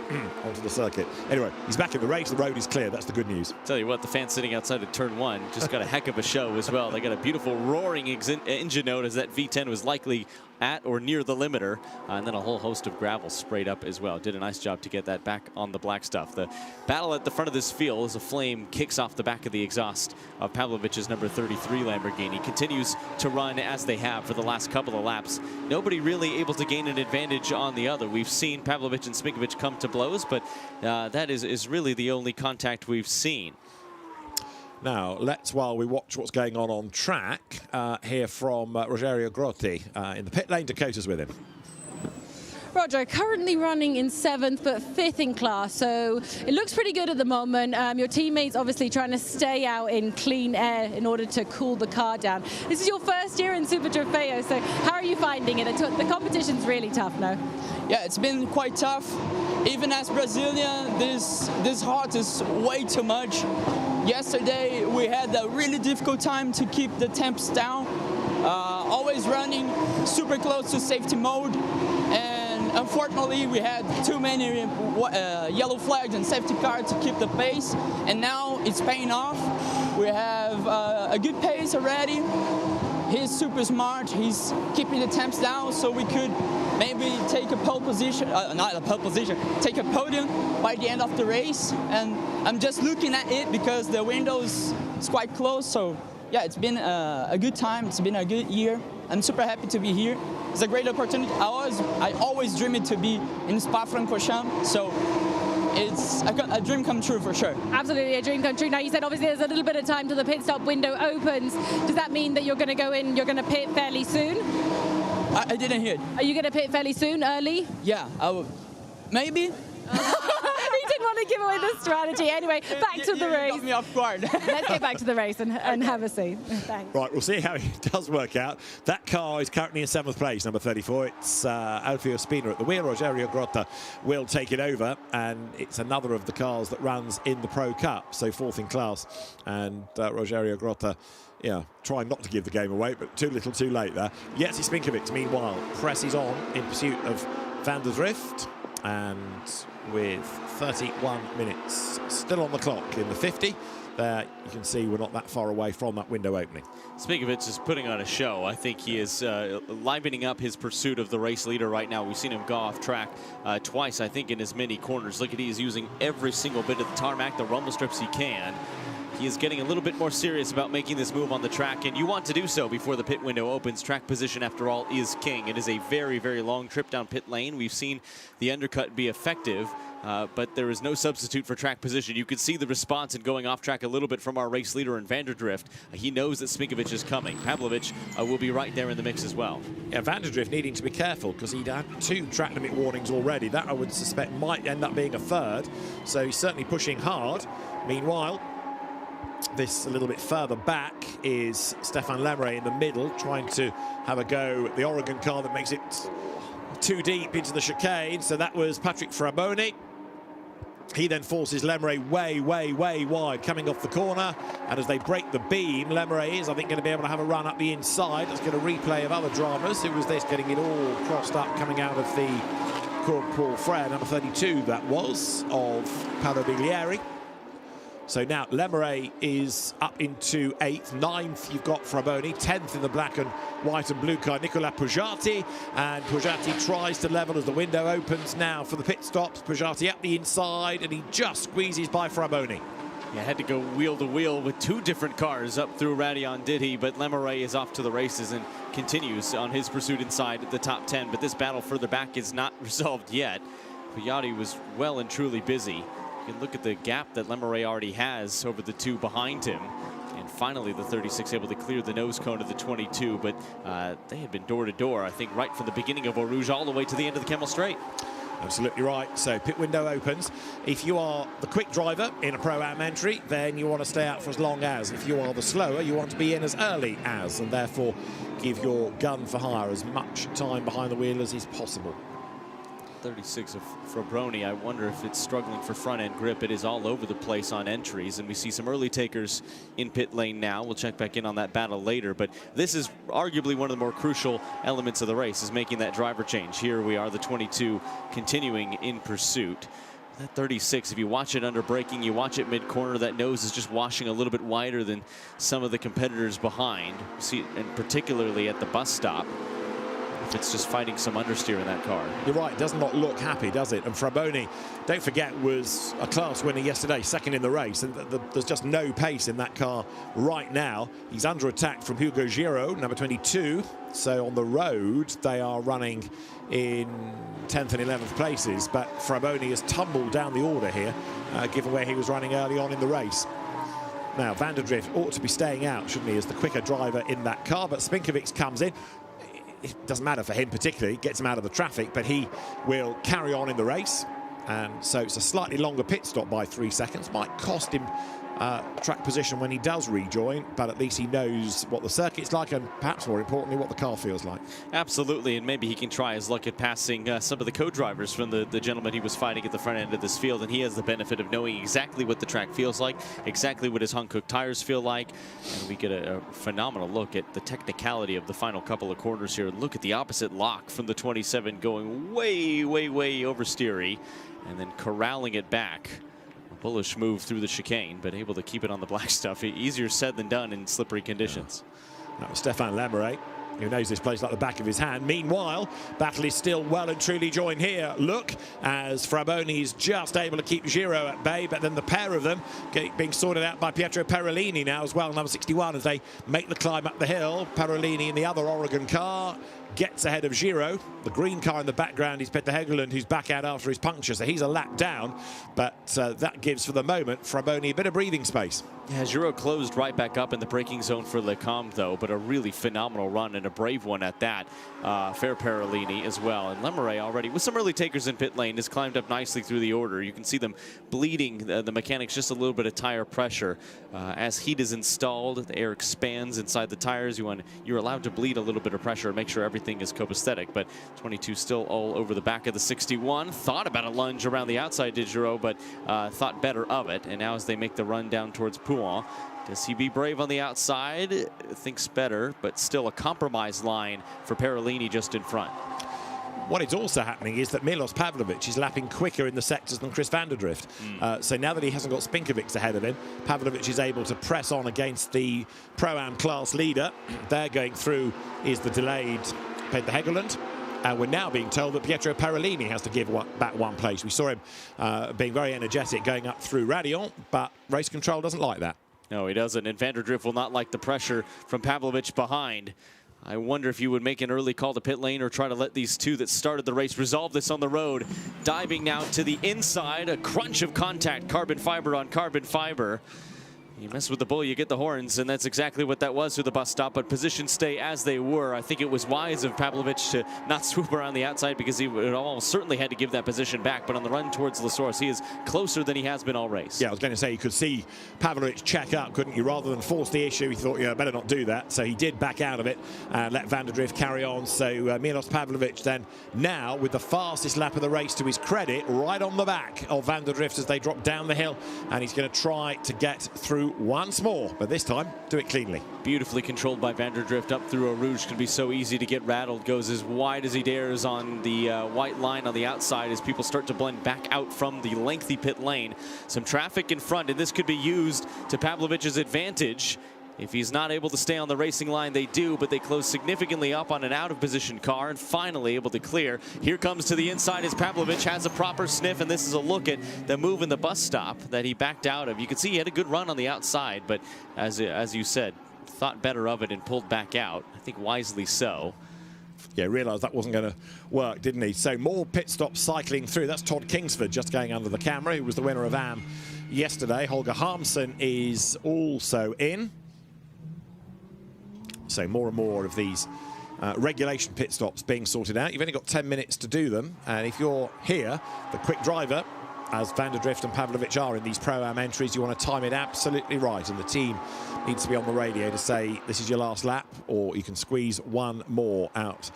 Speaker 1: onto the circuit. Anyway, he's back in the race. The road is clear. That's the good news.
Speaker 2: Tell you what, the fans sitting outside of turn 1 just got a heck of a show as well. They got a beautiful roaring engine note as that V10 was likely at or near the limiter, and then a whole host of gravel sprayed up as well. Did a nice job to get that back on the black stuff. The battle at the front of this field as a flame kicks off the back of the exhaust of Pavlovich's number 33 Lamborghini. Continues to run as they have for the last couple of laps. Nobody really able to gain an advantage on the other. We've seen Pavlovich and Spinkovic come to blows, but that is really the only contact we've seen.
Speaker 1: Now, while we watch what's going on track, hear from Rogerio Grotti in the pit lane. Dakota's with him.
Speaker 3: Roger, currently running in 7th, but 5th in class, so it looks pretty good at the moment. Your teammates obviously trying to stay out in clean air in order to cool the car down. This is your first year in Super Trofeo, so how are you finding it? The competition's really tough now.
Speaker 6: Yeah, it's been quite tough. Even as Brazilian, this heart is way too much. Yesterday, we had a really difficult time to keep the temps down. Always running super close to safety mode. And unfortunately, we had too many yellow flags and safety cars to keep the pace. And now it's paying off. We have a good pace already. He's super smart. He's keeping the temps down, so we could maybe take a pole position, not a pole position, take a podium by the end of the race. And I'm just looking at it because the window is quite close. So yeah, it's been a good time. It's been a good year. I'm super happy to be here. It's a great opportunity. I always dreamed to be in Spa-Francorchamps. So it's a dream come true for sure.
Speaker 3: Absolutely a dream come true. Now, you said obviously there's a little bit of time till the pit stop window opens. Does that mean that you're going to go in, you're going to pit fairly soon?
Speaker 6: I didn't hear it.
Speaker 3: Are you going to pit fairly soon, early?
Speaker 6: Yeah, I will. Maybe.
Speaker 3: He didn't want to give away the strategy. Anyway, back to the race.
Speaker 6: Got me off guard.
Speaker 3: Let's get back to the race and have a seat. Thanks.
Speaker 1: Right, we'll see how it does work out. That car is currently in 7th place, number 34. It's Alfio Spina at the wheel. Rogerio Grotta will take it over, and it's another of the cars that runs in the Pro Cup, so 4th in class. And Rogerio Grotta, yeah, trying not to give the game away, but too little too late there. Yetzi Spinkovic, meanwhile, presses on in pursuit of Van der Drift, and with 31 minutes still on the clock in the 50. There you can see we're not that far away from that window opening.
Speaker 2: Spinkovic is putting on a show. I think he is livening up his pursuit of the race leader right now. We've seen him go off track twice, I think, in as many corners. Look at, he is using every single bit of the tarmac, the rumble strips he can. he is getting a little bit more serious about making this move on the track, and you want to do so before the pit window opens. Track position, after all, is king. It is a very, very long trip down pit lane. We've seen the undercut be effective, but there is no substitute for track position. You could see the response in going off track a little bit from our race leader in Vanderdrift. He knows that Spinkovic is coming. Pavlovich will be right there in the mix as well.
Speaker 1: Yeah, Vanderdrift needing to be careful because he'd had 2 track limit warnings already. That, I would suspect, might end up being a 3rd. So he's certainly pushing hard. Meanwhile, this a little bit further back is Stefan Lemre in the middle, trying to have a go at the Oregon car that makes it too deep into the chicane. So that was Patrick Fraboni. He then forces Lemre way, way, way wide, coming off the corner. And as they break the beam, Lemre is, I think, going to be able to have a run up the inside. Let's get a replay of other dramas. Who was this, getting it all crossed up, coming out of the Court Paul Frere, number 32, that was, of Paolo Biglieri. So now Lemre is up into 8th, 9th you've got Fraboni, 10th in the black and white and blue car, Nicola Pujati, and Pujati tries to level as the window opens now for the pit stops. Pujati up the inside, and he just squeezes by Fraboni.
Speaker 2: Yeah, had to go wheel to wheel with 2 different cars up through Radion, did he? But Lemre is off to the races and continues on his pursuit inside the top 10. But this battle further back is not resolved yet. Pujati was well and truly busy. You can look at the gap that Lemre already has over the 2 behind him. And finally, the 36 able to clear the nose cone of the 22. But they had been door to door, I think, right from the beginning of Eau Rouge all the way to the end of the Kemmel Straight.
Speaker 1: Absolutely right. So pit window opens. If you are the quick driver in a Pro-Am entry, then you want to stay out for as long as. If you are the slower, you want to be in as early as, and therefore give your gun for hire as much time behind the wheel as is possible.
Speaker 2: 36 of Fraboni, I wonder if it's struggling for front-end grip. It is all over the place on entries, and we see some early takers in pit lane now. We'll check back in on that battle later, but this is arguably one of the more crucial elements of the race, is making that driver change. Here we are, the 22 continuing in pursuit. That 36, if you watch it under braking, you watch it mid-corner, that nose is just washing a little bit wider than some of the competitors behind. See, and particularly at the bus stop, if it's just fighting some understeer in that car.
Speaker 1: You're right, it does not look happy, does it? And Fraboni, don't forget, was a class winner yesterday, 2nd in the race, and there's just no pace in that car right now. He's under attack from Hugo Giro, number 22. So on the road, they are running in 10th and 11th places, but Fraboni has tumbled down the order here, given where he was running early on in the race. Now, Vanderdrift ought to be staying out, shouldn't he, as the quicker driver in that car, but Spinkovic comes in. It doesn't matter for him particularly, gets him out of the traffic, but he will carry on in the race. And so it's a slightly longer pit stop by 3 seconds. Might cost him track position when he does rejoin, but at least he knows what the circuit's like and perhaps more importantly what the car feels like.
Speaker 2: Absolutely, and maybe he can try his luck at passing some of the co-drivers from the gentleman he was fighting at the front end of this field, and he has the benefit of knowing exactly what the track feels like, exactly what his Hankook tires feel like, and we get a phenomenal look at the technicality of the final couple of corners here. Look at the opposite lock from the 27 going way, way, way oversteery and then corralling it back. Bullish move through the chicane, but able to keep it on the black stuff. Easier said than done in slippery conditions.
Speaker 1: Yeah. That was Stefan Lemre, who knows this place like the back of his hand. Meanwhile, battle is still well and truly joined here. Look, as Fraboni is just able to keep Giro at bay, but then the pair of them being sorted out by Pietro Perolini now as well, number 61, as they make the climb up the hill. Perolini in the other Oregon car gets ahead of Giro. The green car in the background is Peter Hegeland, who's back out after his puncture, so he's a lap down, but that gives, for the moment, Fraboni a bit of breathing space.
Speaker 2: Yeah, Giro closed right back up in the braking zone for Lecombe, though, but a really phenomenal run and a brave one at that. Fair Perolini as well. And Lemre already, with some early takers in pit lane, has climbed up nicely through the order. You can see them bleeding the mechanics, just a little bit of tire pressure. As heat is installed, the air expands inside the tires. You're allowed to bleed a little bit of pressure and make sure everything is copacetic. But 22 still all over the back of the 61. Thought about a lunge around the outside, did Giro, but thought better of it. And now as they make the run down towards Pouin, does he be brave on the outside? Thinks better, but still a compromise line for Perolini just in front.
Speaker 1: What is also happening is that Milos Pavlovic is lapping quicker in the sectors than Chris Vanderdrift. So now that he hasn't got Spinkovic ahead of him, Pavlovic is able to press on against the Pro-Am class leader. There going through is the delayed Peter Hegeland. And we're now being told that Pietro Perolini has to give back one place. We saw him being very energetic going up through Radion, but race control doesn't like that.
Speaker 2: No, he doesn't, and Vanderdrift will not like the pressure from Pavlovich behind. I wonder if you would make an early call to pit lane or try to let these two that started the race resolve this on the road. Diving now to the inside, a crunch of contact, carbon fiber on carbon fiber. You mess with the bull, you get the horns, and that's exactly what that was through the bus stop, but positions stay as they were. I think it was wise of Pavlovich to not swoop around the outside because he would almost certainly had to give that position back, but on the run towards La Source, he is closer than he has been all race.
Speaker 1: Yeah, I was going to say, you could see Pavlovich check up, couldn't you? Rather than force the issue, he thought, yeah, better not do that. So he did back out of it and let Vanderdrift carry on. So Milos Pavlovich then now with the fastest lap of the race to his credit, right on the back of Vanderdrift as they drop down the hill, and he's going to try to get through once more, but this time do it cleanly.
Speaker 2: Beautifully controlled by Vanderdrift up through Eau Rouge. Can be so easy to get rattled. Goes as wide as he dares on the white line on the outside as people start to blend back out from the lengthy pit lane. Some traffic in front, and this could be used to Pavlovich's advantage. If he's not able to stay on the racing line, they do, but they close significantly up on an out-of-position car and finally able to clear. Here comes to the inside as Pavlovich has a proper sniff, and this is a look at the move in the bus stop that he backed out of. You can see he had a good run on the outside, but as you said, thought better of it and pulled back out. I think wisely so.
Speaker 1: Yeah, realised that wasn't going to work, didn't he? So more pit stops cycling through. That's Todd Kingsford just going under the camera, who was the winner of AM yesterday. Holger Harmsen is also in. So more and more of these regulation pit stops being sorted out. You've only got 10 minutes to do them. And if you're here, the quick driver, as Vanderdrift and Pavlovich are in these Pro-Am entries, you want to time it absolutely right. And the team needs to be on the radio to say, this is your last lap, or you can squeeze one more out.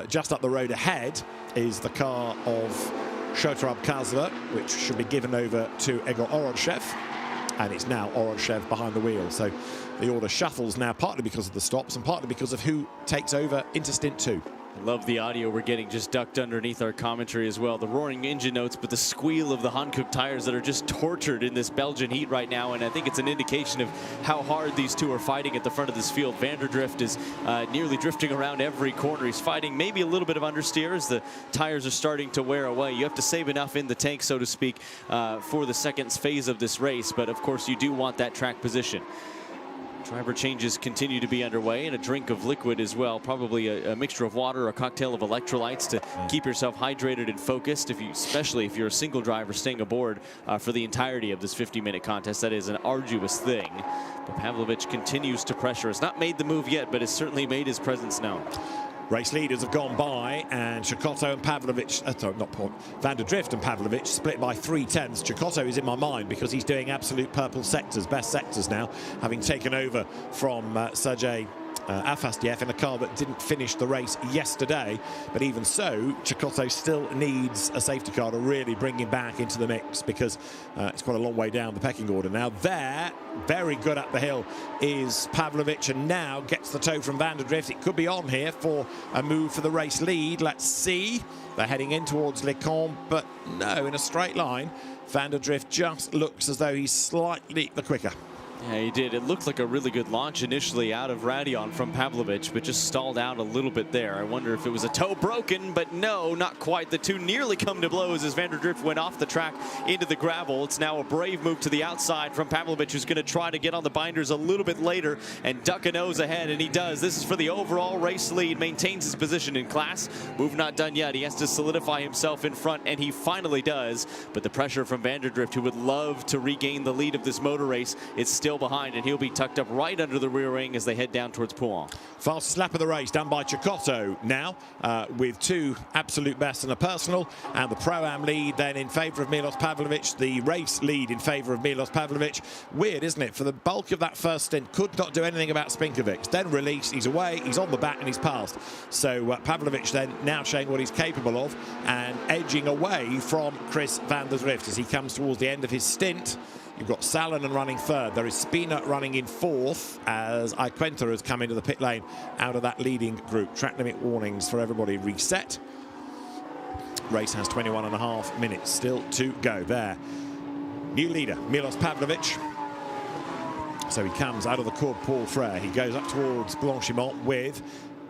Speaker 1: Just up the road ahead is the car of Shotrab Kazva, which should be given over to Egor Oronshev. And it's now Oronshev behind the wheel. So the order shuffles now, partly because of the stops and partly because of who takes over into stint 2.
Speaker 2: I love the audio we're getting just ducked underneath our commentary as well. The roaring engine notes, but the squeal of the Hankook tires that are just tortured in this Belgian heat right now. And I think it's an indication of how hard these two are fighting at the front of this field. Vanderdrift is nearly drifting around every corner. He's fighting maybe a little bit of understeer as the tires are starting to wear away. You have to save enough in the tank, so to speak, for the second phase of this race. But of course, you do want that track position. Driver changes continue to be underway, and a drink of liquid as well, probably a mixture of water or a cocktail of electrolytes to keep yourself hydrated and focused, especially if you're a single driver staying aboard for the entirety of this 50-minute contest. That is an arduous thing. But Pavlovich continues to pressure. Has not made the move yet, but has certainly made his presence known.
Speaker 1: Race leaders have gone by, and Chikoto and Pavlovich, Vanderdrift and Pavlovich split by 3/10. Chikoto is in my mind because he's doing absolute purple sectors, best sectors now, having taken over from Sergei Afastiev in a car that didn't finish the race yesterday. But even so, Chikoto still needs a safety car to really bring him back into the mix, because it's quite a long way down the pecking order. Now there, very good up the hill is Pavlovich, and now gets the tow from Vanderdrift. It could be on here for a move for the race lead. Let's see. They're heading in towards Les Combes, but no, in a straight line. Vanderdrift just looks as though he's slightly the quicker.
Speaker 2: Yeah, he did. It looked like a really good launch initially out of Radion from Pavlovich, but just stalled out a little bit there. I wonder if it was a toe broken, but no, not quite. The two nearly come to blows as Vanderdrift went off the track into the gravel. It's now a brave move to the outside from Pavlovich, who's going to try to get on the binders a little bit later and duck a nose ahead, and he does. This is for the overall race lead, maintains his position in class. Move not done yet. He has to solidify himself in front, and he finally does. But the pressure from Vanderdrift, who would love to regain the lead of this motor race, it's still behind, and he'll be tucked up right under the rear wing as they head down towards Pouan.
Speaker 1: Fastest lap of the race done by Chikoto now, with two absolute bests and a personal, and the Pro-Am lead then in favour of Milos Pavlovich, the race lead in favour of Milos Pavlovich. Weird, isn't it? For the bulk of that first stint, could not do anything about Spinkovic. Then released, he's away, he's on the back, and he's passed. So Pavlovich then now showing what he's capable of and edging away from Chris Vanderdrift as he comes towards the end of his stint. You've got Salonen running third. There is Spina running in fourth as Iquenta has come into the pit lane out of that leading group. Track limit warnings for everybody reset. Race has 21.5 minutes still to go there. New leader, Milos Pavlovich. So he comes out of the Cours Paul Frere. He goes up towards Blanchimont with,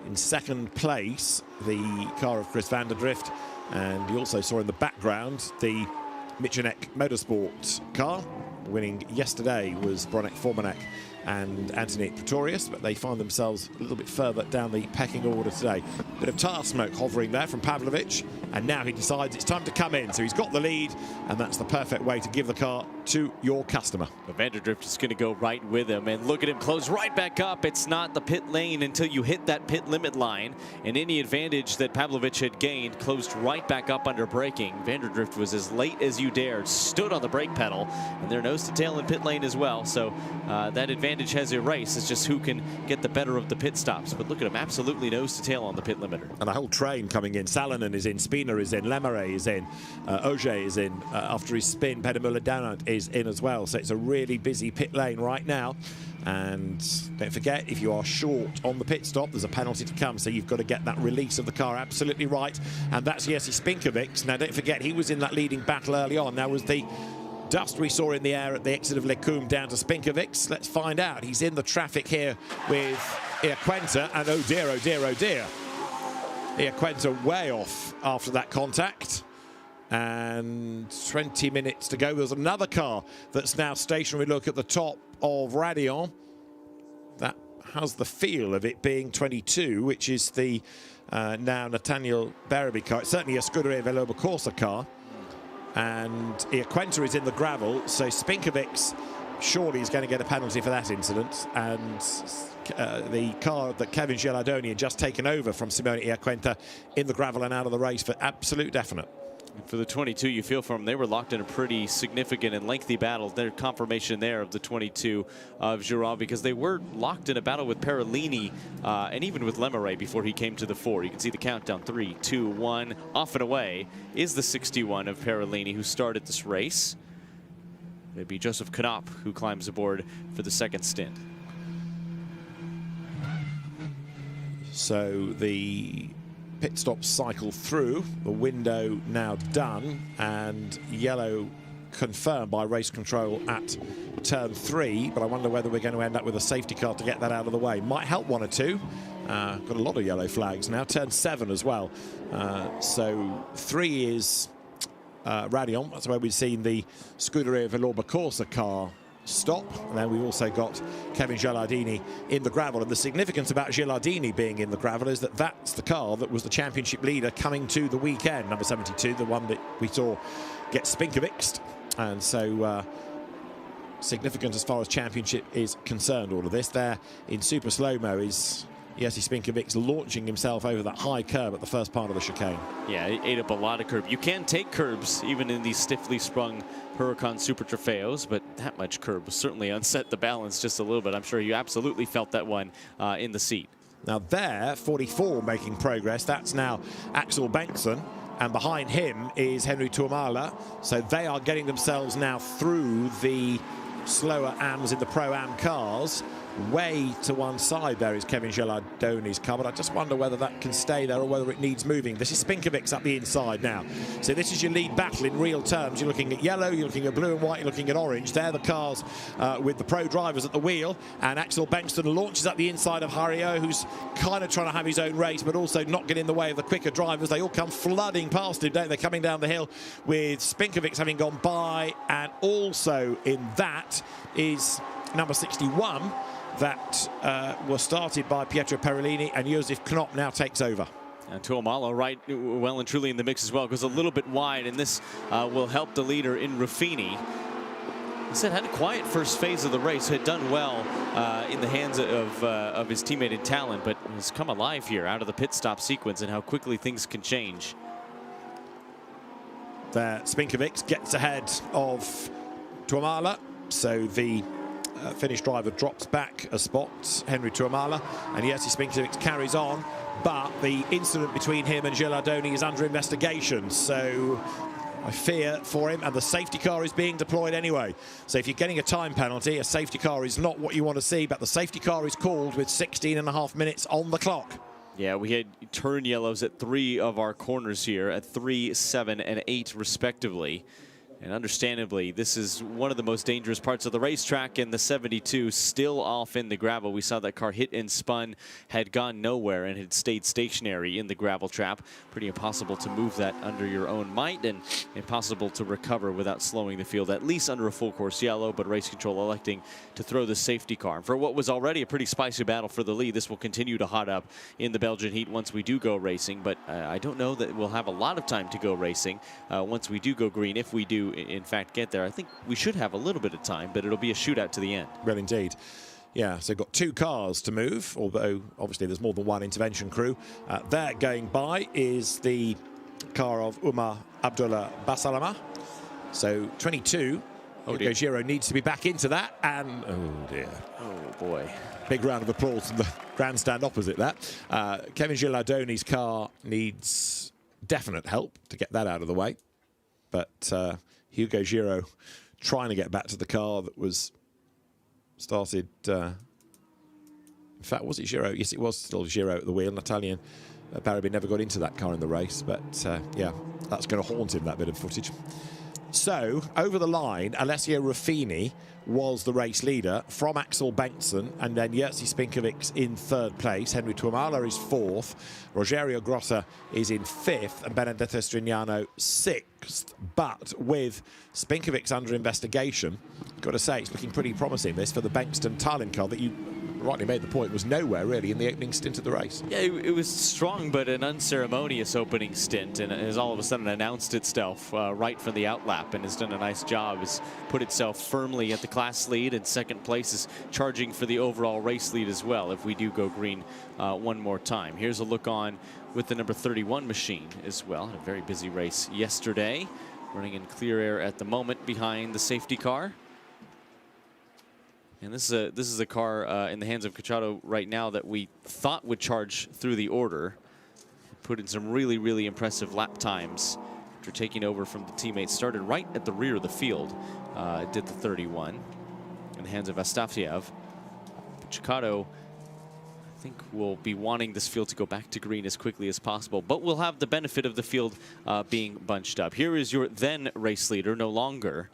Speaker 1: in second place, the car of Chris Vanderdrift. And you also saw in the background the Michenek Motorsport car. Winning yesterday was Bronek Formanek and Anthony Pretorius, but they find themselves a little bit further down the pecking order today. Bit of tyre smoke hovering there from Pavlovic, and now he decides it's time to come in. So he's got the lead, and that's the perfect way to give the car to your customer.
Speaker 2: But Vanderdrift is going to go right with him, and look at him close right back up. It's not the pit lane until you hit that pit limit line, and any advantage that Pavlovic had gained closed right back up under braking. Vanderdrift was as late as you dared, stood on the brake pedal, and they're nose to tail in pit lane as well. So that advantage has erased. It's just who can get the better of the pit stops. But look at him, absolutely nose to tail on the pit limiter.
Speaker 1: And the whole train coming in. Salonen is in, Spina is in, Lemare is in, Auger is in. After his spin, Pedermuller Downant is in as well. So it's a really busy pit lane right now. And don't forget, if you are short on the pit stop, there's a penalty to come. So you've got to get that release of the car absolutely right. And that's Jerzy Spinkovic. Now, don't forget, he was in that leading battle early on. Now was the dust we saw in the air at the exit of Lecum down to Spinkovic. Let's find out. He's in the traffic here with Iaquinta, and oh dear, oh dear, oh dear. Iaquinta way off after that contact. And 20 minutes to go. There's another car that's now stationary. Look at the top of Radion. That has the feel of it being 22, which is the now Nathaniel Baraby car. It's certainly a Scuderia Veloba Corsa car. And Iaquinta is in the gravel, so Spinkovic surely is going to get a penalty for that incident. And the car that Kevin Gilardoni had just taken over from Simone Iaquinta in the gravel and out of the race for absolute definite.
Speaker 2: For the 22, you feel for them, they were locked in a pretty significant and lengthy battle. Their confirmation there of the 22 of Girard, because they were locked in a battle with Perellini and even with Lemare before he came to the fore. You can see the countdown, 3, 2, 1. Off and away is the 61 of Perellini, who started this race. It'd be Joseph Knopp who climbs aboard for the second stint.
Speaker 1: So the pit stops cycle through, the window now done, and yellow confirmed by race control at turn 3, but I wonder whether we're going to end up with a safety car to get that out of the way. Might help one or two. Got a lot of yellow flags now. Turn 7 as well. So 3 is Radion. That's where we've seen the Scuderia Veloba Corsa car stop. And then we've also got Kevin Gilardini in the gravel. And the significance about Gilardini being in the gravel is that that's the car that was the championship leader coming to the weekend, number 72, the one that we saw get Spinkovic. And so significant as far as championship is concerned, all of this. There in super slow-mo is Jerzy Spinkovic launching himself over that high curb at the first part of the chicane.
Speaker 2: Yeah, it ate up a lot of curb. You can take curbs even in these stiffly sprung Huracan Super Trofeos, but that much curb certainly unset the balance just a little bit. I'm sure you absolutely felt that one in the seat.
Speaker 1: Now there, 44 making progress. That's now Axel Bengtsson, and behind him is Henry Tuomala. So they are getting themselves now through the slower AMs in the Pro-Am cars. Way to one side there is Kevin Gilardoni's car, but I just wonder whether that can stay there or whether it needs moving. This is Spinkovic up the inside now. So this is your lead battle in real terms. You're looking at yellow, you're looking at blue and white, you're looking at orange. They're the cars with the pro drivers at the wheel, and Axel Bengtsson launches up the inside of Hariot, who's kind of trying to have his own race, but also not get in the way of the quicker drivers. They all come flooding past him, don't they? Coming down the hill with Spinkovic having gone by, and also in that is number 61. That was started by Pietro Perellini, and Josef Knopp now takes over.
Speaker 2: And Tuomala right well and truly in the mix as well, goes a little bit wide, and this will help the leader in Ruffini. He said had a quiet first phase of the race, had done well in the hands of his teammate in Talon, but has come alive here out of the pit stop sequence and how quickly things can change.
Speaker 1: There, Spinkovic gets ahead of Tuomala, so the Finnish driver drops back a spot, Henry Tuomala, and Jerzy Spinkovic carries on, but the incident between him and Gilardoni is under investigation, so I fear for him, and the safety car is being deployed anyway. So if you're getting a time penalty, a safety car is not what you want to see, but the safety car is called with 16.5 minutes on the clock.
Speaker 2: Yeah, we had turn yellows at 3 of our corners here, at 3, 7, and 8 respectively. And understandably, this is one of the most dangerous parts of the racetrack, and the 72 still off in the gravel. We saw that car hit and spun, had gone nowhere, and had stayed stationary in the gravel trap. Pretty impossible to move that under your own might, and impossible to recover without slowing the field, at least under a full course yellow, but race control electing to throw the safety car. And for what was already a pretty spicy battle for the lead, this will continue to hot up in the Belgian heat once we do go racing, but I don't know that we'll have a lot of time to go racing once we do go green, if we do in fact get there. I think we should have a little bit of time, but it'll be a shootout to the end.
Speaker 1: Well, indeed. Yeah, so got 2 cars to move, although obviously there's more than one intervention crew. There going by is the car of Umar Abdullah Basalama. So 22, Hugo Giro needs to be back into that, and oh dear.
Speaker 2: Oh boy.
Speaker 1: Big round of applause from the grandstand opposite that. Kevin Gilardoni's car needs definite help to get that out of the way. But Hugo Giro trying to get back to the car that was started. In fact, was it Giro? Yes, it was still Giro at the wheel. Italian Barabin never got into that car in the race. But yeah, that's going to haunt him, that bit of footage. So, over the line, Alessio Ruffini was the race leader from Axel Bengtsson, and then Jerzy Spinkovic in 3rd place. Henry Tuamala is 4th. Rogerio Grotta is in 5th, and Benedetto Strignano 6th. But with Spinkovic under investigation, got to say, it's looking pretty promising, this, for the Bengtsson Tallinn car that you rightly made the point was nowhere really in the opening stint of the race.
Speaker 2: Yeah, it was strong but an unceremonious opening stint, and it has all of a sudden announced itself right from the outlap and has done a nice job. Has put itself firmly at the class lead, and 2nd place is charging for the overall race lead as well if we do go green one more time. Here's a look on with the number 31 machine as well. A very busy race yesterday, running in clear air at the moment behind the safety car. And this is a car in the hands of Cacciato right now that we thought would charge through the order. Put in some really, really impressive lap times after taking over from the teammates. Started right at the rear of the field. Did the 31 in the hands of Astafiev. Cacciato, I think, will be wanting this field to go back to green as quickly as possible, but we'll have the benefit of the field being bunched up. Here is your then race leader, no longer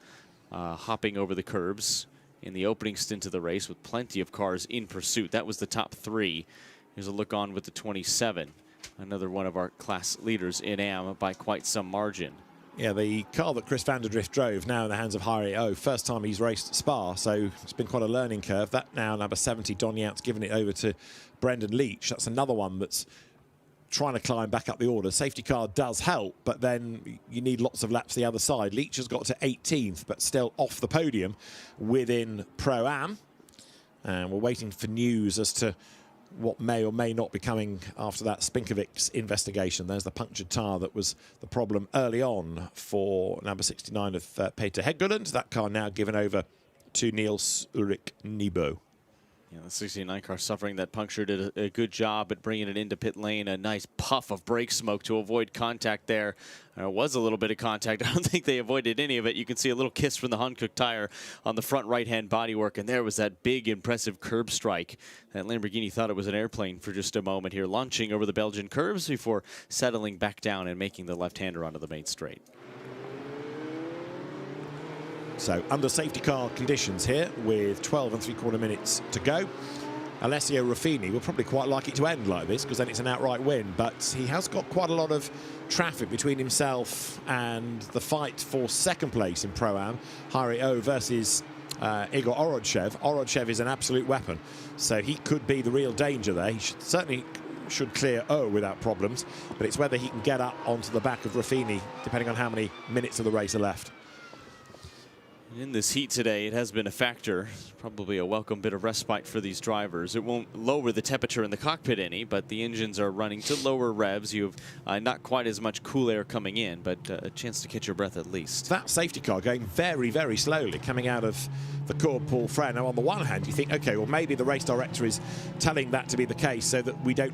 Speaker 2: hopping over the curbs in the opening stint of the race, with plenty of cars in pursuit. That was the top 3. Here's a look on with the 27. Another one of our class leaders in AM by quite some margin.
Speaker 1: Yeah, the car that Chris van der Drift drove now in the hands of Harry O. First time he's raced Spa, so it's been quite a learning curve. That now number 70, Don Yout's given it over to Brendan Leach. That's another one that's trying to climb back up the order. Safety car does help, but then you need lots of laps the other side. Leach has got to 18th, but still off the podium within Pro-Am. And we're waiting for news as to what may or may not be coming after that Spinkovic's investigation. There's the punctured tyre that was the problem early on for number 69 of Peter Heggeland. That car now given over to Niels Ulrik Nebo.
Speaker 2: Yeah, the 69 car suffering that puncture did a good job at bringing it into pit lane. A nice puff of brake smoke to avoid contact there. There was a little bit of contact. I don't think they avoided any of it. You can see a little kiss from the Hankook tire on the front right-hand bodywork, and there was that big, impressive curb strike. That Lamborghini thought it was an airplane for just a moment here, launching over the Belgian curves before settling back down and making the left-hander onto the main straight.
Speaker 1: So under safety car conditions here with 12 3/4 minutes to go. Alessio Ruffini will probably quite like it to end like this because then it's an outright win, but he has got quite a lot of traffic between himself and the fight for 2nd place in Pro-Am. Harry O versus Igor Orodchev. Orodchev is an absolute weapon, so he could be the real danger there. He certainly should clear O without problems, but it's whether he can get up onto the back of Ruffini depending on how many minutes of the race are left.
Speaker 2: In this heat today, it has been a factor. Probably a welcome bit of respite for these drivers. It won't lower the temperature in the cockpit any, but the engines are running to lower revs. You have not quite as much cool air coming in, but a chance to catch your breath at least.
Speaker 1: That safety car going very, very slowly, coming out of the Cours Paul Frère. Now, on the one hand, you think, OK, well, maybe the race director is telling that to be the case so that we don't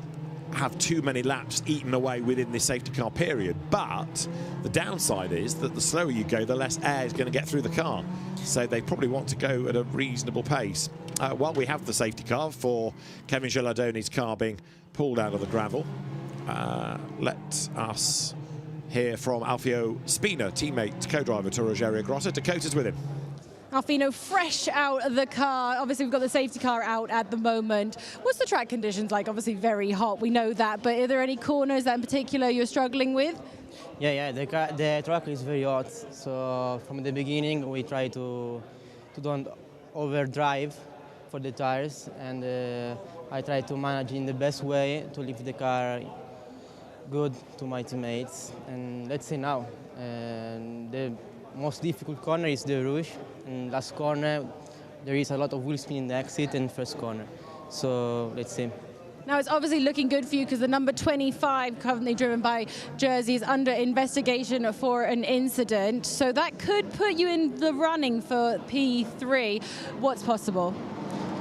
Speaker 1: have too many laps eaten away within this safety car period, but the downside is that the slower you go, the less air is going to get through the car, so they probably want to go at a reasonable pace. While we have the safety car for Kevin Gilardoni's car being pulled out of the gravel, let us hear from Alfio Spina, teammate, co-driver to Rogerio Grossa. Dakota's with him.
Speaker 3: Alfino, fresh out of the car. Obviously, we've got the safety car out at the moment. What's the track conditions like? Obviously, very hot. We know that. But are there any corners that in particular you're struggling with?
Speaker 8: Yeah. The track is very hot. So from the beginning, we try to don't overdrive for the tires, and I try to manage in the best way to lift the car good to my teammates. And let's see now. The most difficult corner is the Rouge, and last corner there is a lot of wheel spin in the exit and first corner. So let's see.
Speaker 3: Now it's obviously looking good for you because the number 25, currently driven by Jersey, is under investigation for an incident. So that could put you in the running for P3. What's possible?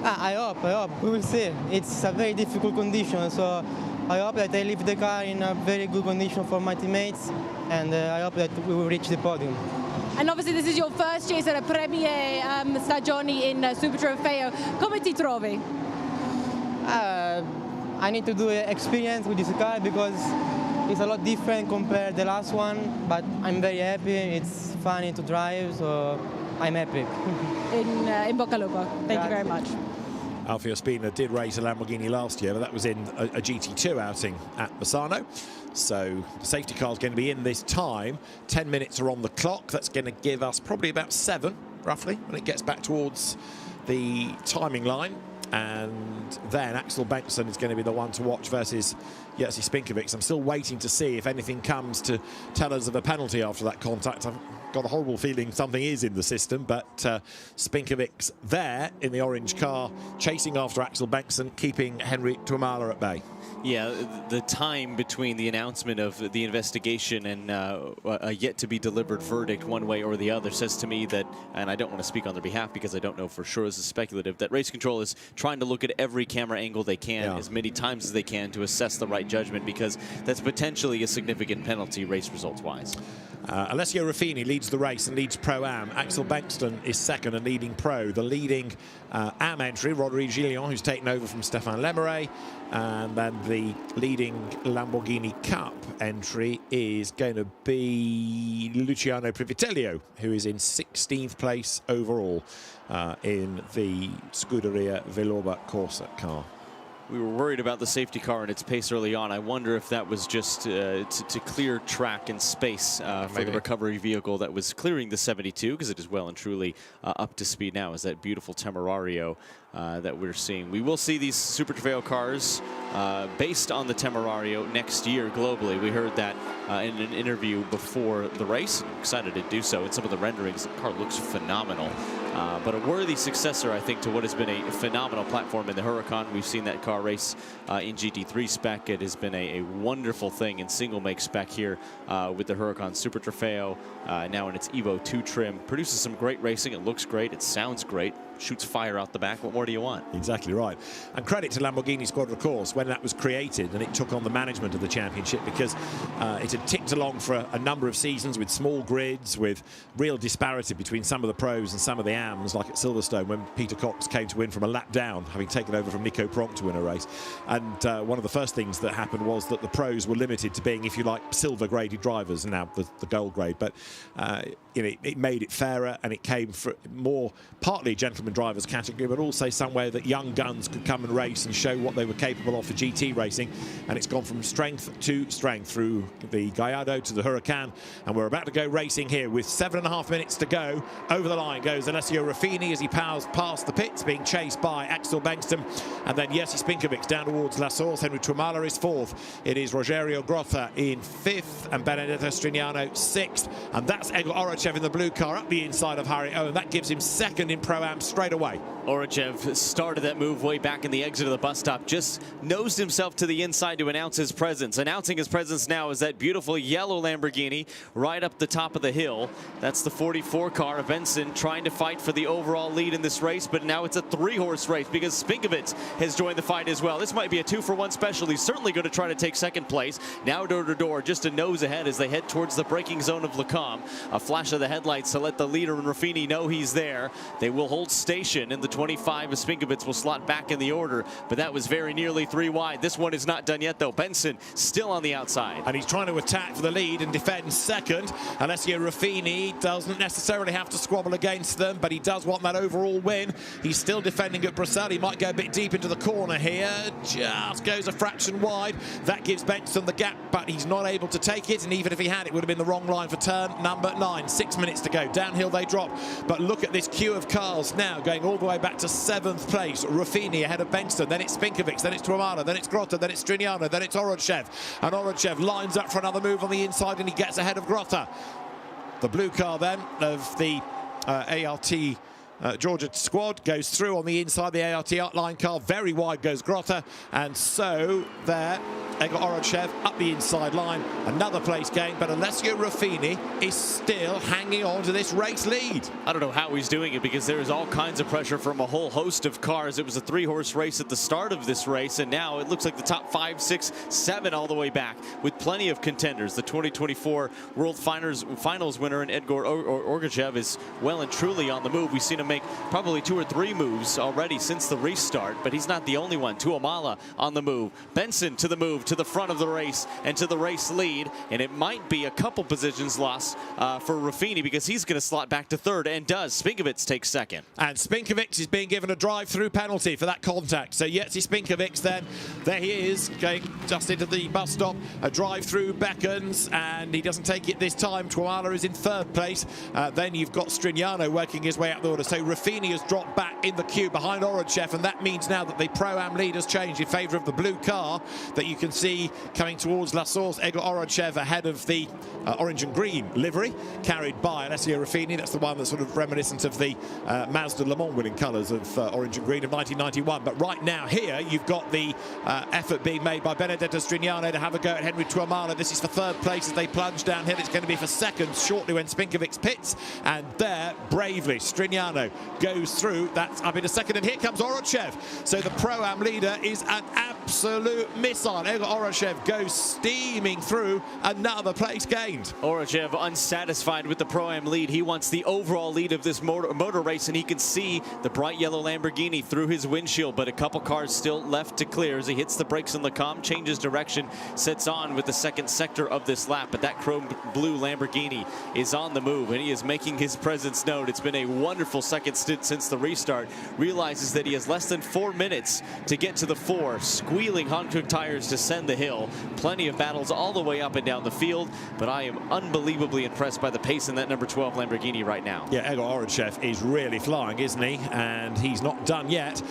Speaker 8: I hope. We will see. It's a very difficult condition, so I hope that I leave the car in a very good condition for my teammates, and I hope that we will reach the podium.
Speaker 3: And obviously this is your first race at a premiere stagioni in Super Trofeo. Come ti trovi?
Speaker 8: I need to do experience with this car because it's a lot different compared to the last one, but I'm very happy. It's funny to drive, so I'm happy.
Speaker 3: In bocca al lupo. Thank you very much.
Speaker 1: Alfio Spina did race a Lamborghini last year, but that was in a GT2 outing at Misano. So the safety car is going to be in this time. 10 minutes are on the clock. That's going to give us probably about 7, roughly, when it gets back towards the timing line. And then Axel Bengtsson is going to be the one to watch versus Jerzy Spinkovic. I'm still waiting to see if anything comes to tell us of a penalty after that contact. I've got a horrible feeling something is in the system, but Spinkovic's there in the orange car, chasing after Axel Bengtsson, keeping Henry Tuomala at bay.
Speaker 2: Yeah, the time between the announcement of the investigation and a yet-to-be-delivered verdict one way or the other says to me that, and I don't want to speak on their behalf because I don't know for sure, this is speculative, that race control is trying to look at every camera angle they can as many times as they can to assess the right judgment, because that's potentially a significant penalty race results-wise.
Speaker 1: Alessio Ruffini leads the race and leads Pro-Am. Axel Bengtsson is second and leading Pro. The leading Am entry, Rodrigue Gillian, who's taken over from Stéphane Lemeray. And then the leading Lamborghini Cup entry is going to be Luciano Privitello, who is in 16th place overall in the Scuderia Veloba Corsa car.
Speaker 2: We were worried about the safety car and its pace early on. I wonder if that was just to clear track and space for the recovery vehicle that was clearing the 72, because it is well and truly up to speed now, as that beautiful Temerario that we're seeing. We will see these Super Trofeo cars based on the Temerario next year globally. We heard that in an interview before the race. I'm excited to do so. In some of the renderings, the car looks phenomenal. But a worthy successor, I think, to what has been a phenomenal platform in the Huracan. We've seen that car race in GT3 spec. It has been a wonderful thing in single make spec here with the Huracan Super Trofeo, now in its Evo 2 trim. Produces some great racing. It looks great. It sounds great. Shoots fire out the back. What more do you want?
Speaker 1: Exactly right. And credit to Lamborghini Squadra Corse when that was created and it took on the management of the championship, because it had ticked along for a number of seasons with small grids, with real disparity between some of the pros and some of the AMs, like at Silverstone when Peter Cox came to win from a lap down, having taken over from Nico Pronk to win a race. And one of the first things that happened was that the pros were limited to being, if you like, silver graded drivers, and now the gold grade. But you know, it made it fairer, and it came for more partly gentlemen drivers category, but also somewhere that young guns could come and race and show what they were capable of for GT racing. And it's gone from strength to strength through the Gallardo to the Huracan, and we're about to go racing here with 7.5 minutes to go. Over the line goes Alessio Ruffini as he powers past the pits, being chased by Axel Bengtsson, and then Jerzy Spinkovic down towards La Source. Henry Tuomala is 4th. It is Rogerio Grossa in 5th and Benedetto Strignano 6th, and that's Egor Orachev in the blue car up the inside of Harry Owen. That gives him 2nd in Pro-Am straight away.
Speaker 2: Orachev started that move way back in the exit of the bus stop, just nosed himself to the inside to announce his presence. Announcing his presence now is that beautiful yellow Lamborghini right up the top of the hill. That's the 44 car of Benson, trying to fight for the overall lead in this race, but now it's a 3-horse race because Spinkovic has joined the fight as well. This might be a 2-for-1 special. He's certainly going to try to take 2nd place. Now door to door, just a nose ahead as they head towards the braking zone of Le Combe. A flash of the headlights to let the leader and Ruffini know he's there. They will hold station, and the 25 of Spinkovich will slot back in the order, but that was very nearly 3 wide. This one is not done yet, though. Benson still on the outside.
Speaker 1: And he's trying to attack for the lead and defend second. Alessio Ruffini doesn't necessarily have to squabble against them, but he does want that overall win. He's still defending at Brussels. He might go a bit deep into the corner here. Just goes a fraction wide. That gives Benson the gap, but he's not able to take it. And even if he had, it would have been the wrong line for turn number 9. 6 minutes to go. Downhill they drop. But look at this queue of cars now going all the way back to 7th place. Ruffini ahead of Benson. Then it's Spinkovich. Then it's Tuamala. Then it's Grotta. Then it's Strignano. Then it's Orodchev. And Orodchev lines up for another move on the inside, and he gets ahead of Grotta. The blue car then of the ART Georgia squad goes through on the inside. The ART outline car, very wide goes Grotta, and so there Egor Orodchev up the inside line, another place gain, but Alessio Ruffini is still hanging on to this race lead.
Speaker 2: I don't know how he's doing it, because there is all kinds of pressure from a whole host of cars. It was a 3-horse race at the start of this race, and now it looks like the top 5, 6, 7 all the way back, with plenty of contenders. The 2024 World Finals winner in Egor Orodchev is well and truly on the move. We've seen him make probably 2 or 3 moves already since the restart, but he's not the only one. Tuamala on the move. Benson to the move, to the front of the race and to the race lead, and it might be a couple positions lost for Ruffini, because he's going to slot back to 3rd, and does. Spinkovich takes 2nd.
Speaker 1: And Spinkovich is being given a drive-through penalty for that contact. So Jerzy Spinkovich then, there he is, going just into the bus stop. A drive-through beckons, and he doesn't take it this time. Tuamala is in 3rd place. Then you've got Strignano working his way up the order. So Ruffini has dropped back in the queue behind Orodchev, and that means now that the Pro-Am lead has changed in favour of the blue car that you can see coming towards La Source. Egor Orodchev ahead of the orange and green livery, carried by Alessio Ruffini. That's the one that's sort of reminiscent of the Mazda Le Mans winning colours of orange and green of 1991. But right now here, you've got the effort being made by Benedetto Strignano to have a go at Henry Tuamala. This is for 3rd place as they plunge downhill. It's going to be for 2nd shortly when Spinkovich pits. And there, bravely, Strignano goes through. That's up into 2nd, and here comes Orodchev. So the Pro-Am leader is an absolute missile. Egor Orodchev goes steaming through, another place gained.
Speaker 2: Orodchev unsatisfied with the Pro-Am lead. He wants the overall lead of this motor race, and he can see the bright yellow Lamborghini through his windshield, but a couple cars still left to clear as he hits the brakes on the calm, changes direction, sets on with the 2nd sector of this lap. But that chrome blue Lamborghini is on the move, and he is making his presence known. It's been a wonderful second stint since the restart. Realizes that he has less than 4 minutes to get to the 4, squealing Hankook tires to send the hill. Plenty of battles all the way up and down the field, but I am unbelievably impressed by the pace in that number 12 Lamborghini right now.
Speaker 1: Yeah, Egor Orodchev is really flying, isn't he? And he's not done yet.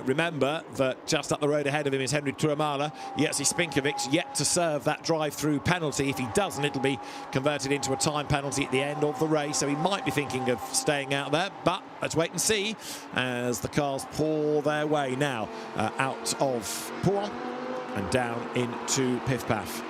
Speaker 1: Remember that just up the road ahead of him is Henry Tuamala. Jerzy Spinkovich yet to serve that drive-through penalty. If he doesn't, it'll be converted into a time penalty at the end of the race, so he might be thinking of staying out there, but let's wait and see as the cars pour their way now out of Pouan and down into Pif Paf.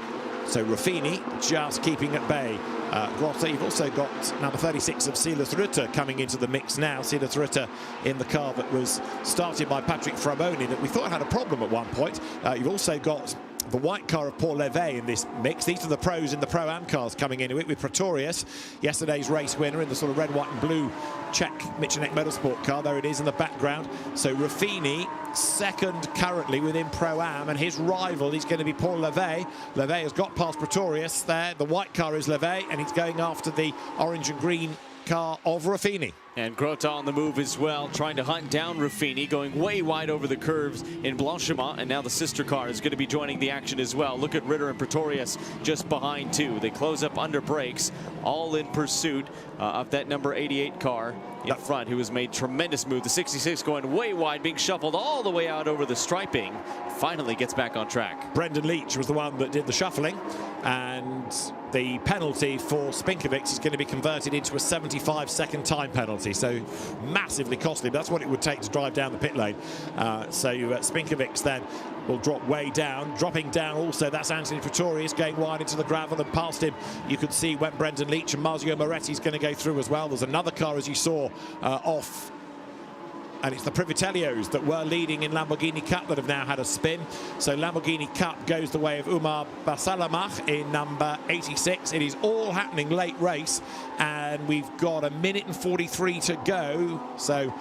Speaker 1: So Ruffini just keeping at bay. Grotta, you've also got number 36 of Silas Rutter coming into the mix now. Silas Rutter in the car that was started by Patrick Fraboni that we thought had a problem at one point. You've also got the white car of Paul Levet in this mix. These are the pros in the Pro-Am cars coming into it, with Pretorius, yesterday's race winner, in the sort of red, white and blue Czech Michenek Motorsport car. There it is in the background. So Ruffini, 2nd currently within Pro-Am, and his rival is going to be Paul Levet. Levet has got past Pretorius there. The white car is Levet, and he's going after the orange and green car of Ruffini.
Speaker 2: And Grotta on the move as well, trying to hunt down Ruffini, going way wide over the curves in Blanchiment, and now the sister car is going to be joining the action as well. Look at Ritter and Pretorius just behind too. They close up under brakes, all in pursuit of that number 88 car in front, who has made tremendous move. The 66 going way wide, being shuffled all the way out over the striping, finally gets back on track.
Speaker 1: Brendan Leach was the one that did the shuffling, and the penalty for Spinkovich is going to be converted into a 75-second time penalty, so massively costly. But that's what it would take to drive down the pit lane. Spinkovich then will drop way down. Dropping down also, that's Anthony Pretorius going wide into the gravel, and past him you could see went Brendan Leach, and Marzio Moretti is going to go through as well. There's another car, as you saw, off, and it's the Privitellios that were leading in Lamborghini Cup that have now had a spin. So Lamborghini Cup goes the way of Umar Basalamach in number 86. It is all happening late race, and we've got 1 minute and 43 to go. So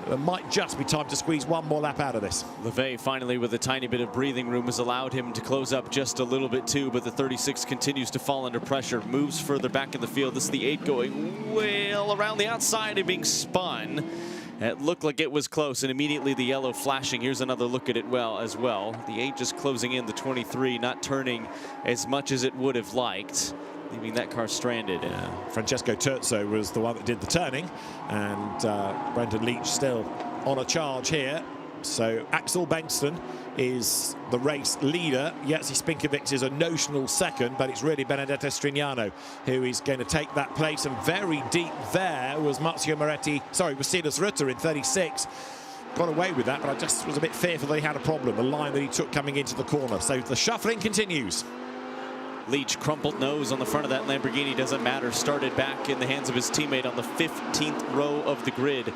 Speaker 1: There might just be time to squeeze one more lap out of this.
Speaker 2: LeVay finally with a tiny bit of breathing room has allowed him to close up just a little bit too, but the 36 continues to fall under pressure, moves further back in the field. This is the 8 going well around the outside and being spun. It looked like it was close, and immediately the yellow flashing. Here's another look at it as well. The 8 just closing in, the 23 not turning as much as it would have liked, leaving that car stranded.
Speaker 1: Francesco Terzo was the one that did the turning, and Brendan Leach still on a charge here. So Axel Bengtsson is the race leader. Jerzy Spinkovic is a notional second, but it's really Benedetto Strignano who is going to take that place. And very deep there was Silas Rutter in 36. Got away with that, but I just was a bit fearful that he had a problem, the line that he took coming into the corner. So the shuffling continues.
Speaker 2: Leach crumpled nose on the front of that Lamborghini, doesn't matter. Started back in the hands of his teammate on the 15th row of the grid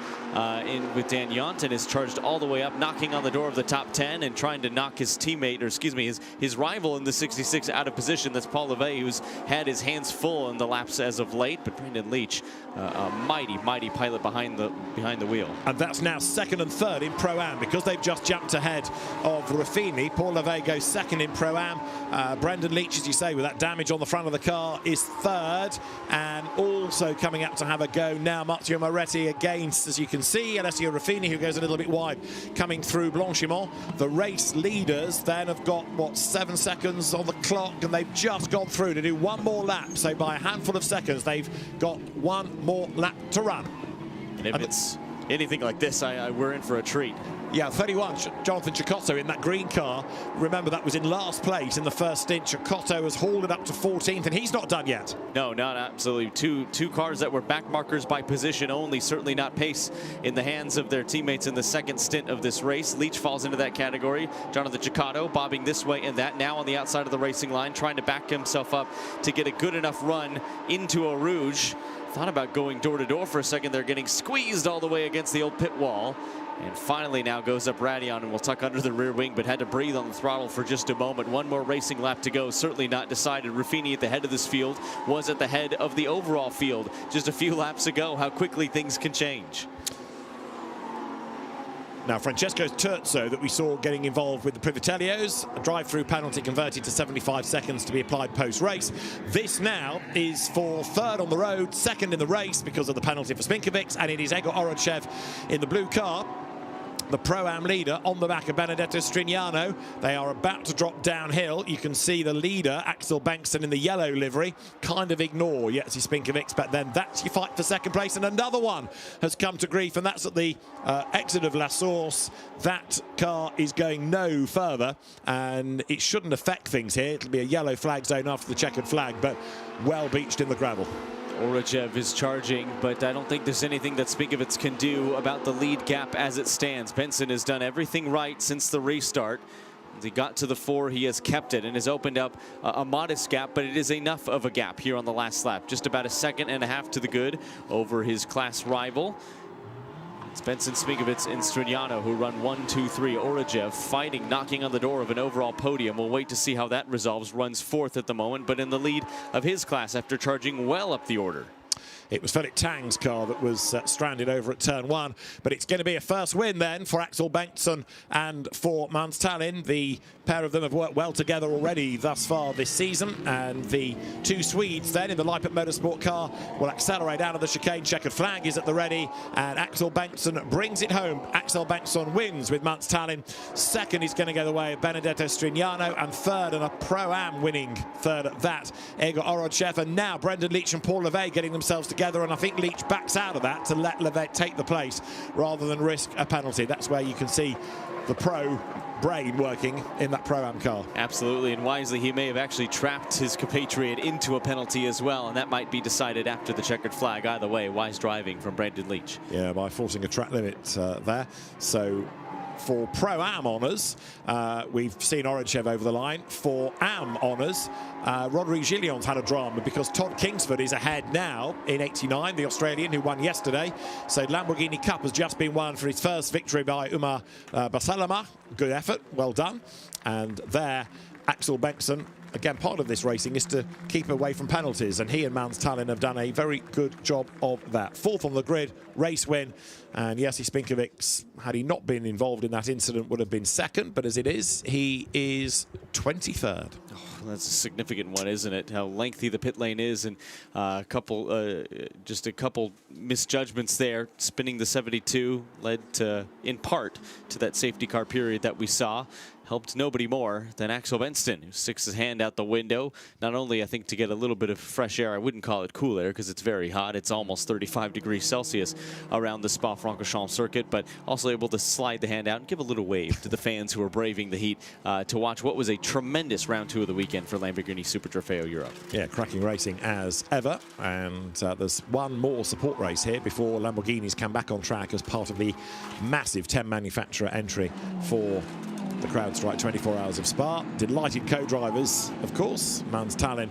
Speaker 2: with Dan Yont, and is charged all the way up, knocking on the door of the top 10 and trying to knock his teammate, or excuse me, his rival in the 66 out of position. That's Paul LeVay, who's had his hands full in the laps as of late. But Brendan Leach, a mighty pilot behind the wheel.
Speaker 1: And that's now second and third in Pro-Am because they've just jumped ahead of Ruffini. Paul LeVay goes second in Pro-Am. Brendan Leach, as you say, with that damage on the front of the car, is third, and also coming up to have a go now Matteo Moretti against, as you can see, Alessio Ruffini, who goes a little bit wide coming through Blanchimont. The race leaders then have got, what, 7 seconds on the clock, and they've just gone through to do one more lap. So by a handful of seconds, they've got one more lap to run.
Speaker 2: And if it's anything like this, we're in for a treat.
Speaker 1: Yeah, 31, Jonathan Cecotto in that green car. Remember, that was in last place in the first stint. Cecotto has hauled it up to 14th, and he's not done yet.
Speaker 2: No, not absolutely. Two cars that were back markers by position only, certainly not pace in the hands of their teammates in the second stint of this race. Leach falls into that category. Jonathan Cecotto bobbing this way and that, now on the outside of the racing line, trying to back himself up to get a good enough run into Eau Rouge. Thought about going door to door for a second. They're getting squeezed all the way against the old pit wall. And finally now goes up Radion and will tuck under the rear wing, but had to breathe on the throttle for just a moment. One more racing lap to go, certainly not decided. Ruffini at the head of this field was at the head of the overall field just a few laps ago. How quickly things can change.
Speaker 1: Now, Francesco Terzo that we saw getting involved with the Privitellios, a drive-through penalty converted to 75 seconds to be applied post-race. This now is for third on the road, second in the race because of the penalty for Spinkovic, and it is Egor Orodchev in the blue car, the Pro-Am leader, on the back of Benedetto Strignano. They are about to drop downhill. You can see the leader, Axel Bengtsson, in the yellow livery, kind of ignore Jerzy Spinkovic, but then that's your fight for second place, and another one has come to grief, and that's at the exit of La Source. That car is going no further, and it shouldn't affect things here. It'll be a yellow flag zone after the checkered flag, but well beached in the gravel.
Speaker 2: Orodchev is charging, but I don't think there's anything that Spinkovic can do about the lead gap as it stands. Benson has done everything right since the restart. As he got to the 4, he has kept it and has opened up a modest gap, but it is enough of a gap here on the last lap. Just about a second and a half to the good over his class rival. It's Benson, Spinkovic, and Strignano who run 1, 2, 3. Orodchev fighting, knocking on the door of an overall podium. We'll wait to see how that resolves. Runs 4th at the moment, but in the lead of his class after charging well up the order.
Speaker 1: It was Philip Tang's car that was stranded over at turn 1, but it's going to be a first win then for Axel Bengtsson and for Mans Tallinn. The pair of them have worked well together already thus far this season, and the two Swedes then in the Leipzig Motorsport car will accelerate out of the chicane. Checkered flag is at the ready, and Axel Bengtsson brings it home. Axel Bengtsson wins with Mans Tallinn. Second is going to go the way of Benedetto Strignano, and third, and a Pro-Am winning third at that, Egor Orodchev. And now Brendan Leach and Paul LeVay getting themselves together, and I think Leach backs out of that to let LeVay take the place rather than risk a penalty. That's where you can see the pro brain working in that Pro-Am car.
Speaker 2: Absolutely, and wisely he may have actually trapped his compatriot into a penalty as well, and that might be decided after the checkered flag. Either way, wise driving from Brendan Leach.
Speaker 1: Yeah, by forcing a track limit there. So for Pro-Am honours, we've seen Orodchev over the line. For Am honours, Rodrigue Gillion's had a drama because Todd Kingsford is ahead now in 89, the Australian who won yesterday. So Lamborghini Cup has just been won for his first victory by Umar Basalama. Good effort, well done. And there, Axel Bengtsson again, part of this racing is to keep away from penalties, and he and Mans Tallinn have done a very good job of that. 4th on the grid, race win, and Jerzy Spinkovic, had he not been involved in that incident, would have been 2nd, but as it is, he is 23rd.
Speaker 2: Oh, that's a significant one, isn't it? How lengthy the pit lane is, and just a couple misjudgments there. Spinning the 72 led to, in part, to that safety car period that we saw. Helped nobody more than Axel Benston, who sticks his hand out the window. Not only, I think, to get a little bit of fresh air. I wouldn't call it cool air because it's very hot. It's almost 35 degrees Celsius around the Spa-Francorchamps circuit, but also able to slide the hand out and give a little wave to the fans who are braving the heat to watch what was a tremendous round 2 of the weekend for Lamborghini Super Trofeo Europe.
Speaker 1: Yeah, cracking racing as ever. And there's one more support race here before Lamborghinis come back on track as part of the massive 10 manufacturer entry for the CrowdStrike 24 Hours of Spa. Delighted co-drivers, of course. Mans Tallinn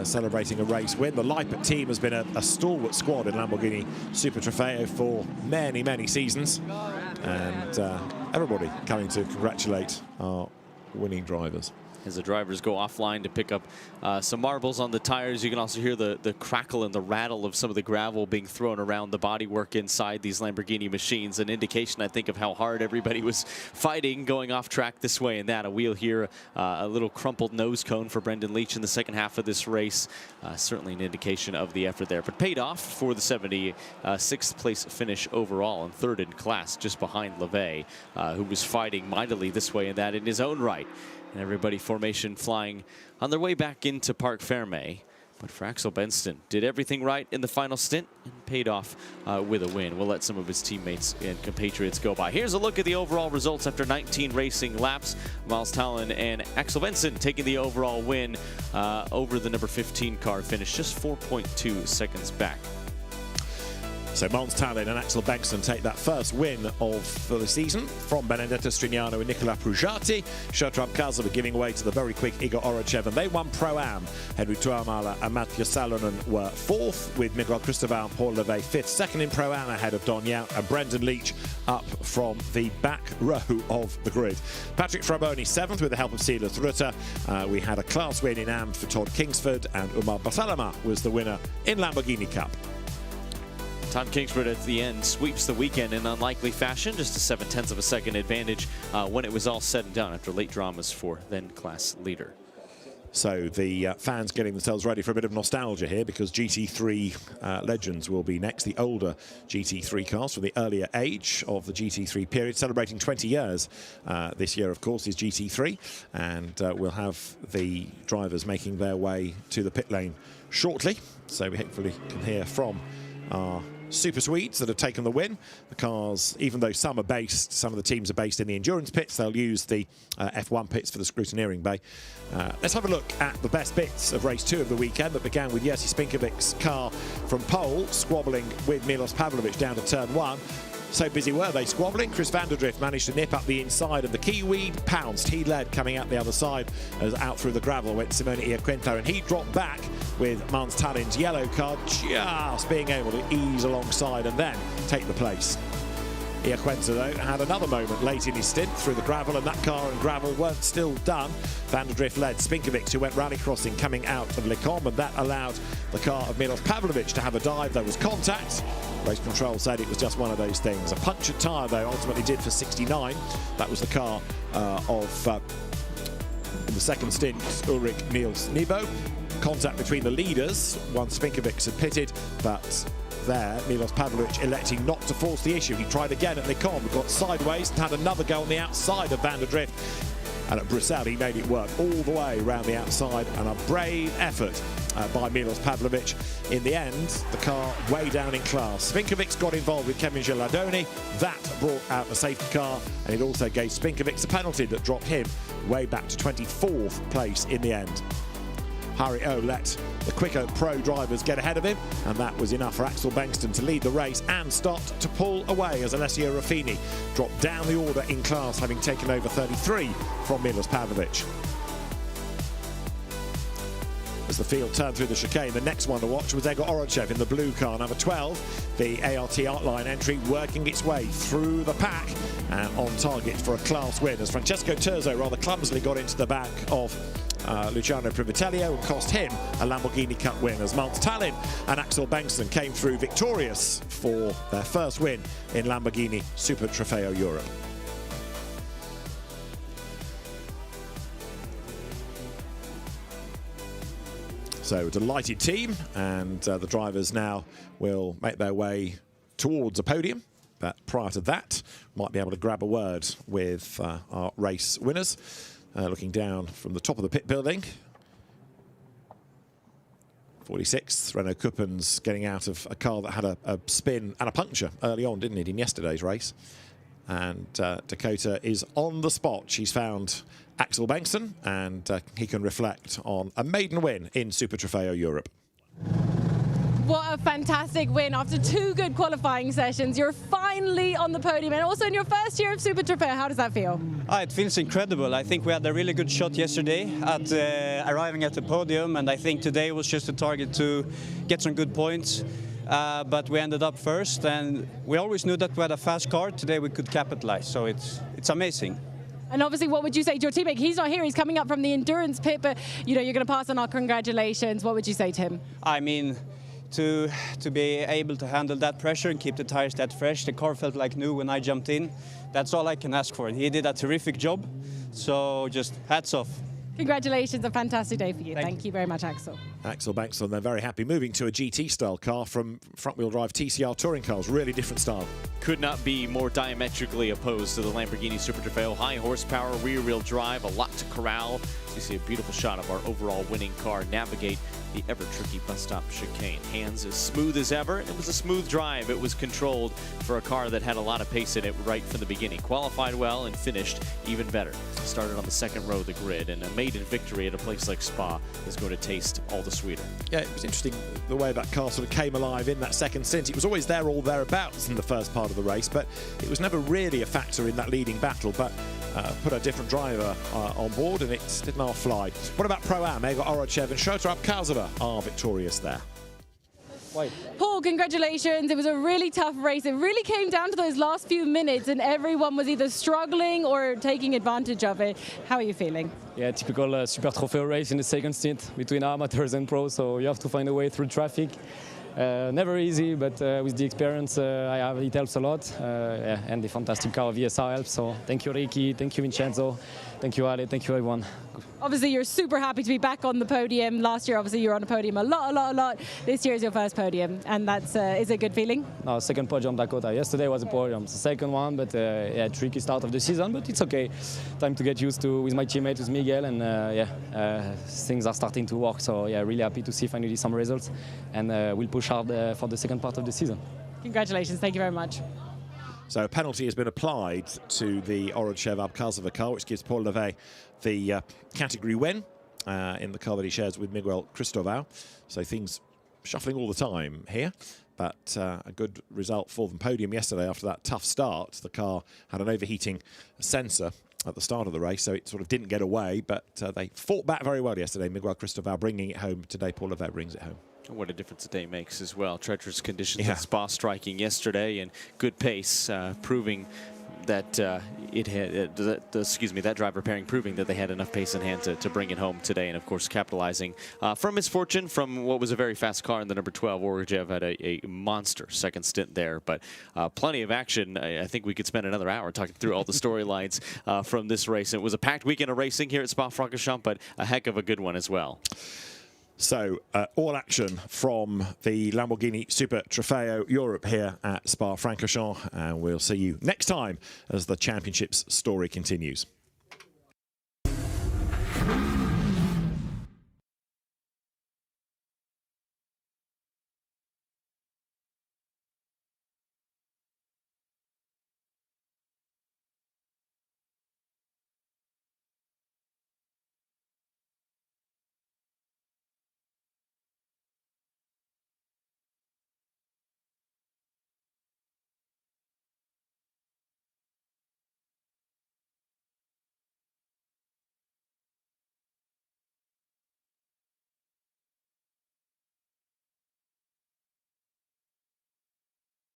Speaker 1: celebrating a race win. The Lippert team has been a stalwart squad in Lamborghini Super Trofeo for many, many seasons. And everybody coming to congratulate our winning drivers.
Speaker 2: As the drivers go offline to pick up some marbles on the tires, you can also hear the crackle and the rattle of some of the gravel being thrown around the bodywork inside these Lamborghini machines. An indication, I think, of how hard everybody was fighting going off track this way and that. A wheel here, a little crumpled nose cone for Brendan Leach in the second half of this race. Certainly an indication of the effort there, but paid off for the 76th place finish overall and 3rd in class, just behind LeVay, who was fighting mightily this way and that in his own right. And everybody formation flying on their way back into Parc Fermé. But for Axel Benston, did everything right in the final stint and paid off with a win. We'll let some of his teammates and compatriots go by. Here's a look at the overall results after 19 racing laps. Mans Tallinn and Axel Benston taking the overall win over the number 15 car, finished just 4.2 seconds back.
Speaker 1: So Mans Tallinn and Axel Bengtsson take that first win of the season from Benedetto Strignano and Nicola Prujati. Shotram Kazava giving way to the very quick Igor Orochev, and they won Pro-Am. Henry Tuomala and Mathieu Salonen were 4th, with Miguel Cristobal and Paul LeVay 5th. 2nd in Pro-Am ahead of Don Yout and Brendan Leach up from the back row of the grid. Patrick Fraboni 7th with the help of Silas Rutter. We had a class win in Am for Todd Kingsford, and Umar Basalama was the winner in Lamborghini Cup.
Speaker 2: Todd Kingsford at the end sweeps the weekend in unlikely fashion, just a 0.7 of a second advantage when it was all said and done after late dramas for then class leader.
Speaker 1: So the fans getting themselves ready for a bit of nostalgia here, because GT3 Legends will be next. The older GT3 cars from the earlier age of the GT3 period, celebrating 20 years. This year, of course, is GT3, and we'll have the drivers making their way to the pit lane shortly. So we hopefully can hear from our Super Swedes that have taken the win. The cars, even though some of the teams are based in the endurance pits, they'll use the F1 pits for the scrutineering bay. Let's have a look at the best bits of race 2 of the weekend that began with Jerzy Spinkovic's car from pole, squabbling with Milos Pavlovic down to turn 1. So busy were they squabbling, Chris van der Drift managed to nip up the inside, and the Kiwi pounced. He led coming out the other side, as out through the gravel went Simone Iaquinto, and he dropped back with Mans Tallinn's yellow car, just being able to ease alongside and then take the place. Iaquinto, though, had another moment late in his stint through the gravel, and that car and gravel weren't still done. Van der Drift led Spinkovic, who went rally crossing coming out of Le Combe, and that allowed the car of Milos Pavlovic to have a dive. There was contact. Race control said it was just one of those things. A punctured tyre, though, ultimately did for 69. That was the car in the second stint, Ulrich Niels Nebo. Contact between the leaders once Spinkovic had pitted, but there, Milos Pavlovic electing not to force the issue. He tried again at Le Combe, got sideways and had another go on the outside of Van der Drift. And at Bruxelles, he made it work all the way around the outside, and a brave effort by Milos Pavlovic. In the end, the car way down in class. Spinkovic got involved with Kevin Gilardoni. That brought out the safety car, and it also gave Spinkovic a penalty that dropped him way back to 24th place in the end. Harry O let the quicker pro drivers get ahead of him, and that was enough for Axel Bengtsson to lead the race and start to pull away as Alessio Ruffini dropped down the order in class, having taken over 33 from Milos Pavlovic. As the field turned through the chicane, the next one to watch was Igor Orochev in the blue car, number 12. The ART Artline entry working its way through the pack and on target for a class win, as Francesco Terzo rather clumsily got into the back of Luciano Privitello and cost him a Lamborghini Cup win, as Mats Tallinn and Axel Bengtsson came through victorious for their first win in Lamborghini Super Trofeo Europe. So a delighted team, and the drivers now will make their way towards a podium. But prior to that, might be able to grab a word with our race winners. Looking down from the top of the pit building. 46th, Renault Kuppens getting out of a car that had a spin and a puncture early on, didn't it, in yesterday's race. And Dakota is on the spot. She's found Axel Bengtsson, and he can reflect on a maiden win in Super Trofeo Europe.
Speaker 3: What a fantastic win. After 2 good qualifying sessions, you're finally on the podium, and also in your first year of Super Trofeo. How does that feel?
Speaker 9: It feels incredible. I think we had a really good shot yesterday at arriving at the podium, and I think today was just a target to get some good points. But we ended up first, and we always knew that we had a fast car. Today we could capitalize, so it's amazing.
Speaker 3: And obviously, what would you say to your teammate? He's not here, he's coming up from the endurance pit, but you know, you're going to pass on our congratulations. What would you say to him?
Speaker 9: I mean, to be able to handle that pressure and keep the tires that fresh. The car felt like new when I jumped in. That's all I can ask for. He did a terrific job, so just hats off.
Speaker 3: Congratulations, a fantastic day for you. Thank you very much, Axel.
Speaker 1: Axel Bengtsson, they're very happy moving to a GT-style car from front-wheel drive TCR touring cars. Really different style.
Speaker 2: Could not be more diametrically opposed to the Lamborghini Super Trofeo. High horsepower, rear-wheel drive, a lot to corral. You see a beautiful shot of our overall winning car navigate the ever-tricky bus stop chicane. Hands as smooth as ever. It was a smooth drive. It was controlled for a car that had a lot of pace in it right from the beginning. Qualified well and finished even better. Started on the second row of the grid, and a maiden victory at a place like Spa is going to taste all the sweeter.
Speaker 1: Yeah, it was interesting the way that car sort of came alive in that second stint. It was always there or thereabouts in the first part of the race, but it was never really a factor in that leading battle. But put a different driver on board, and it didn't half fly. What about Pro-Am? Egor Orodchev and Shota Abkhazova are victorious there.
Speaker 3: Paul, congratulations. It was a really tough race. It really came down to those last few minutes, and everyone was either struggling or taking advantage of it. How are you feeling?
Speaker 10: Yeah, typical Super Trofeo race in the second stint between amateurs and pros, so you have to find a way through traffic. Never easy, but with the experience I have, it helps a lot. Yeah, and the fantastic car of VSR helps. So thank you, Ricky. Thank you, Vincenzo. Thank you, Ale. Thank you, everyone.
Speaker 3: Obviously, you're super happy to be back on the podium. Last year, obviously, you were on the podium a lot. This year is your first podium, and that's is a good feeling?
Speaker 10: No, second podium, Dakota. Yesterday was a podium. It's the second one, but yeah, tricky start of the season, but it's okay. Time to get used to with my teammate, with Miguel, and yeah, things are starting to work. So yeah, really happy to see finally some results, and we'll push hard for the second part of the season.
Speaker 3: Congratulations. Thank you very much.
Speaker 1: So a penalty has been applied to the Orodchev Abkhazova car, which gives Paul Levay the category win in the car that he shares with Miguel Cristobal. So things shuffling all the time here, but a good result for them. Podium yesterday after that tough start. The car had an overheating sensor at the start of the race, so it sort of didn't get away, but they fought back very well yesterday. Miguel Cristobal bringing it home. Today, Paul Levay brings it home.
Speaker 2: What a difference a day makes as well. Treacherous conditions at Spa striking yesterday, and good pace, proving that it had, that driver pairing proving that they had enough pace in hand to bring it home today, and of course capitalizing from misfortune from what was a very fast car in the number 12. Orodchev had a monster second stint there, but plenty of action. I think we could spend another hour talking through all the storylines from this race. It was a packed weekend of racing here at Spa-Francorchamps, but a heck of a good one as well.
Speaker 1: So, all action from the Lamborghini Super Trofeo Europe here at Spa-Francorchamps, and we'll see you next time as the championships story continues.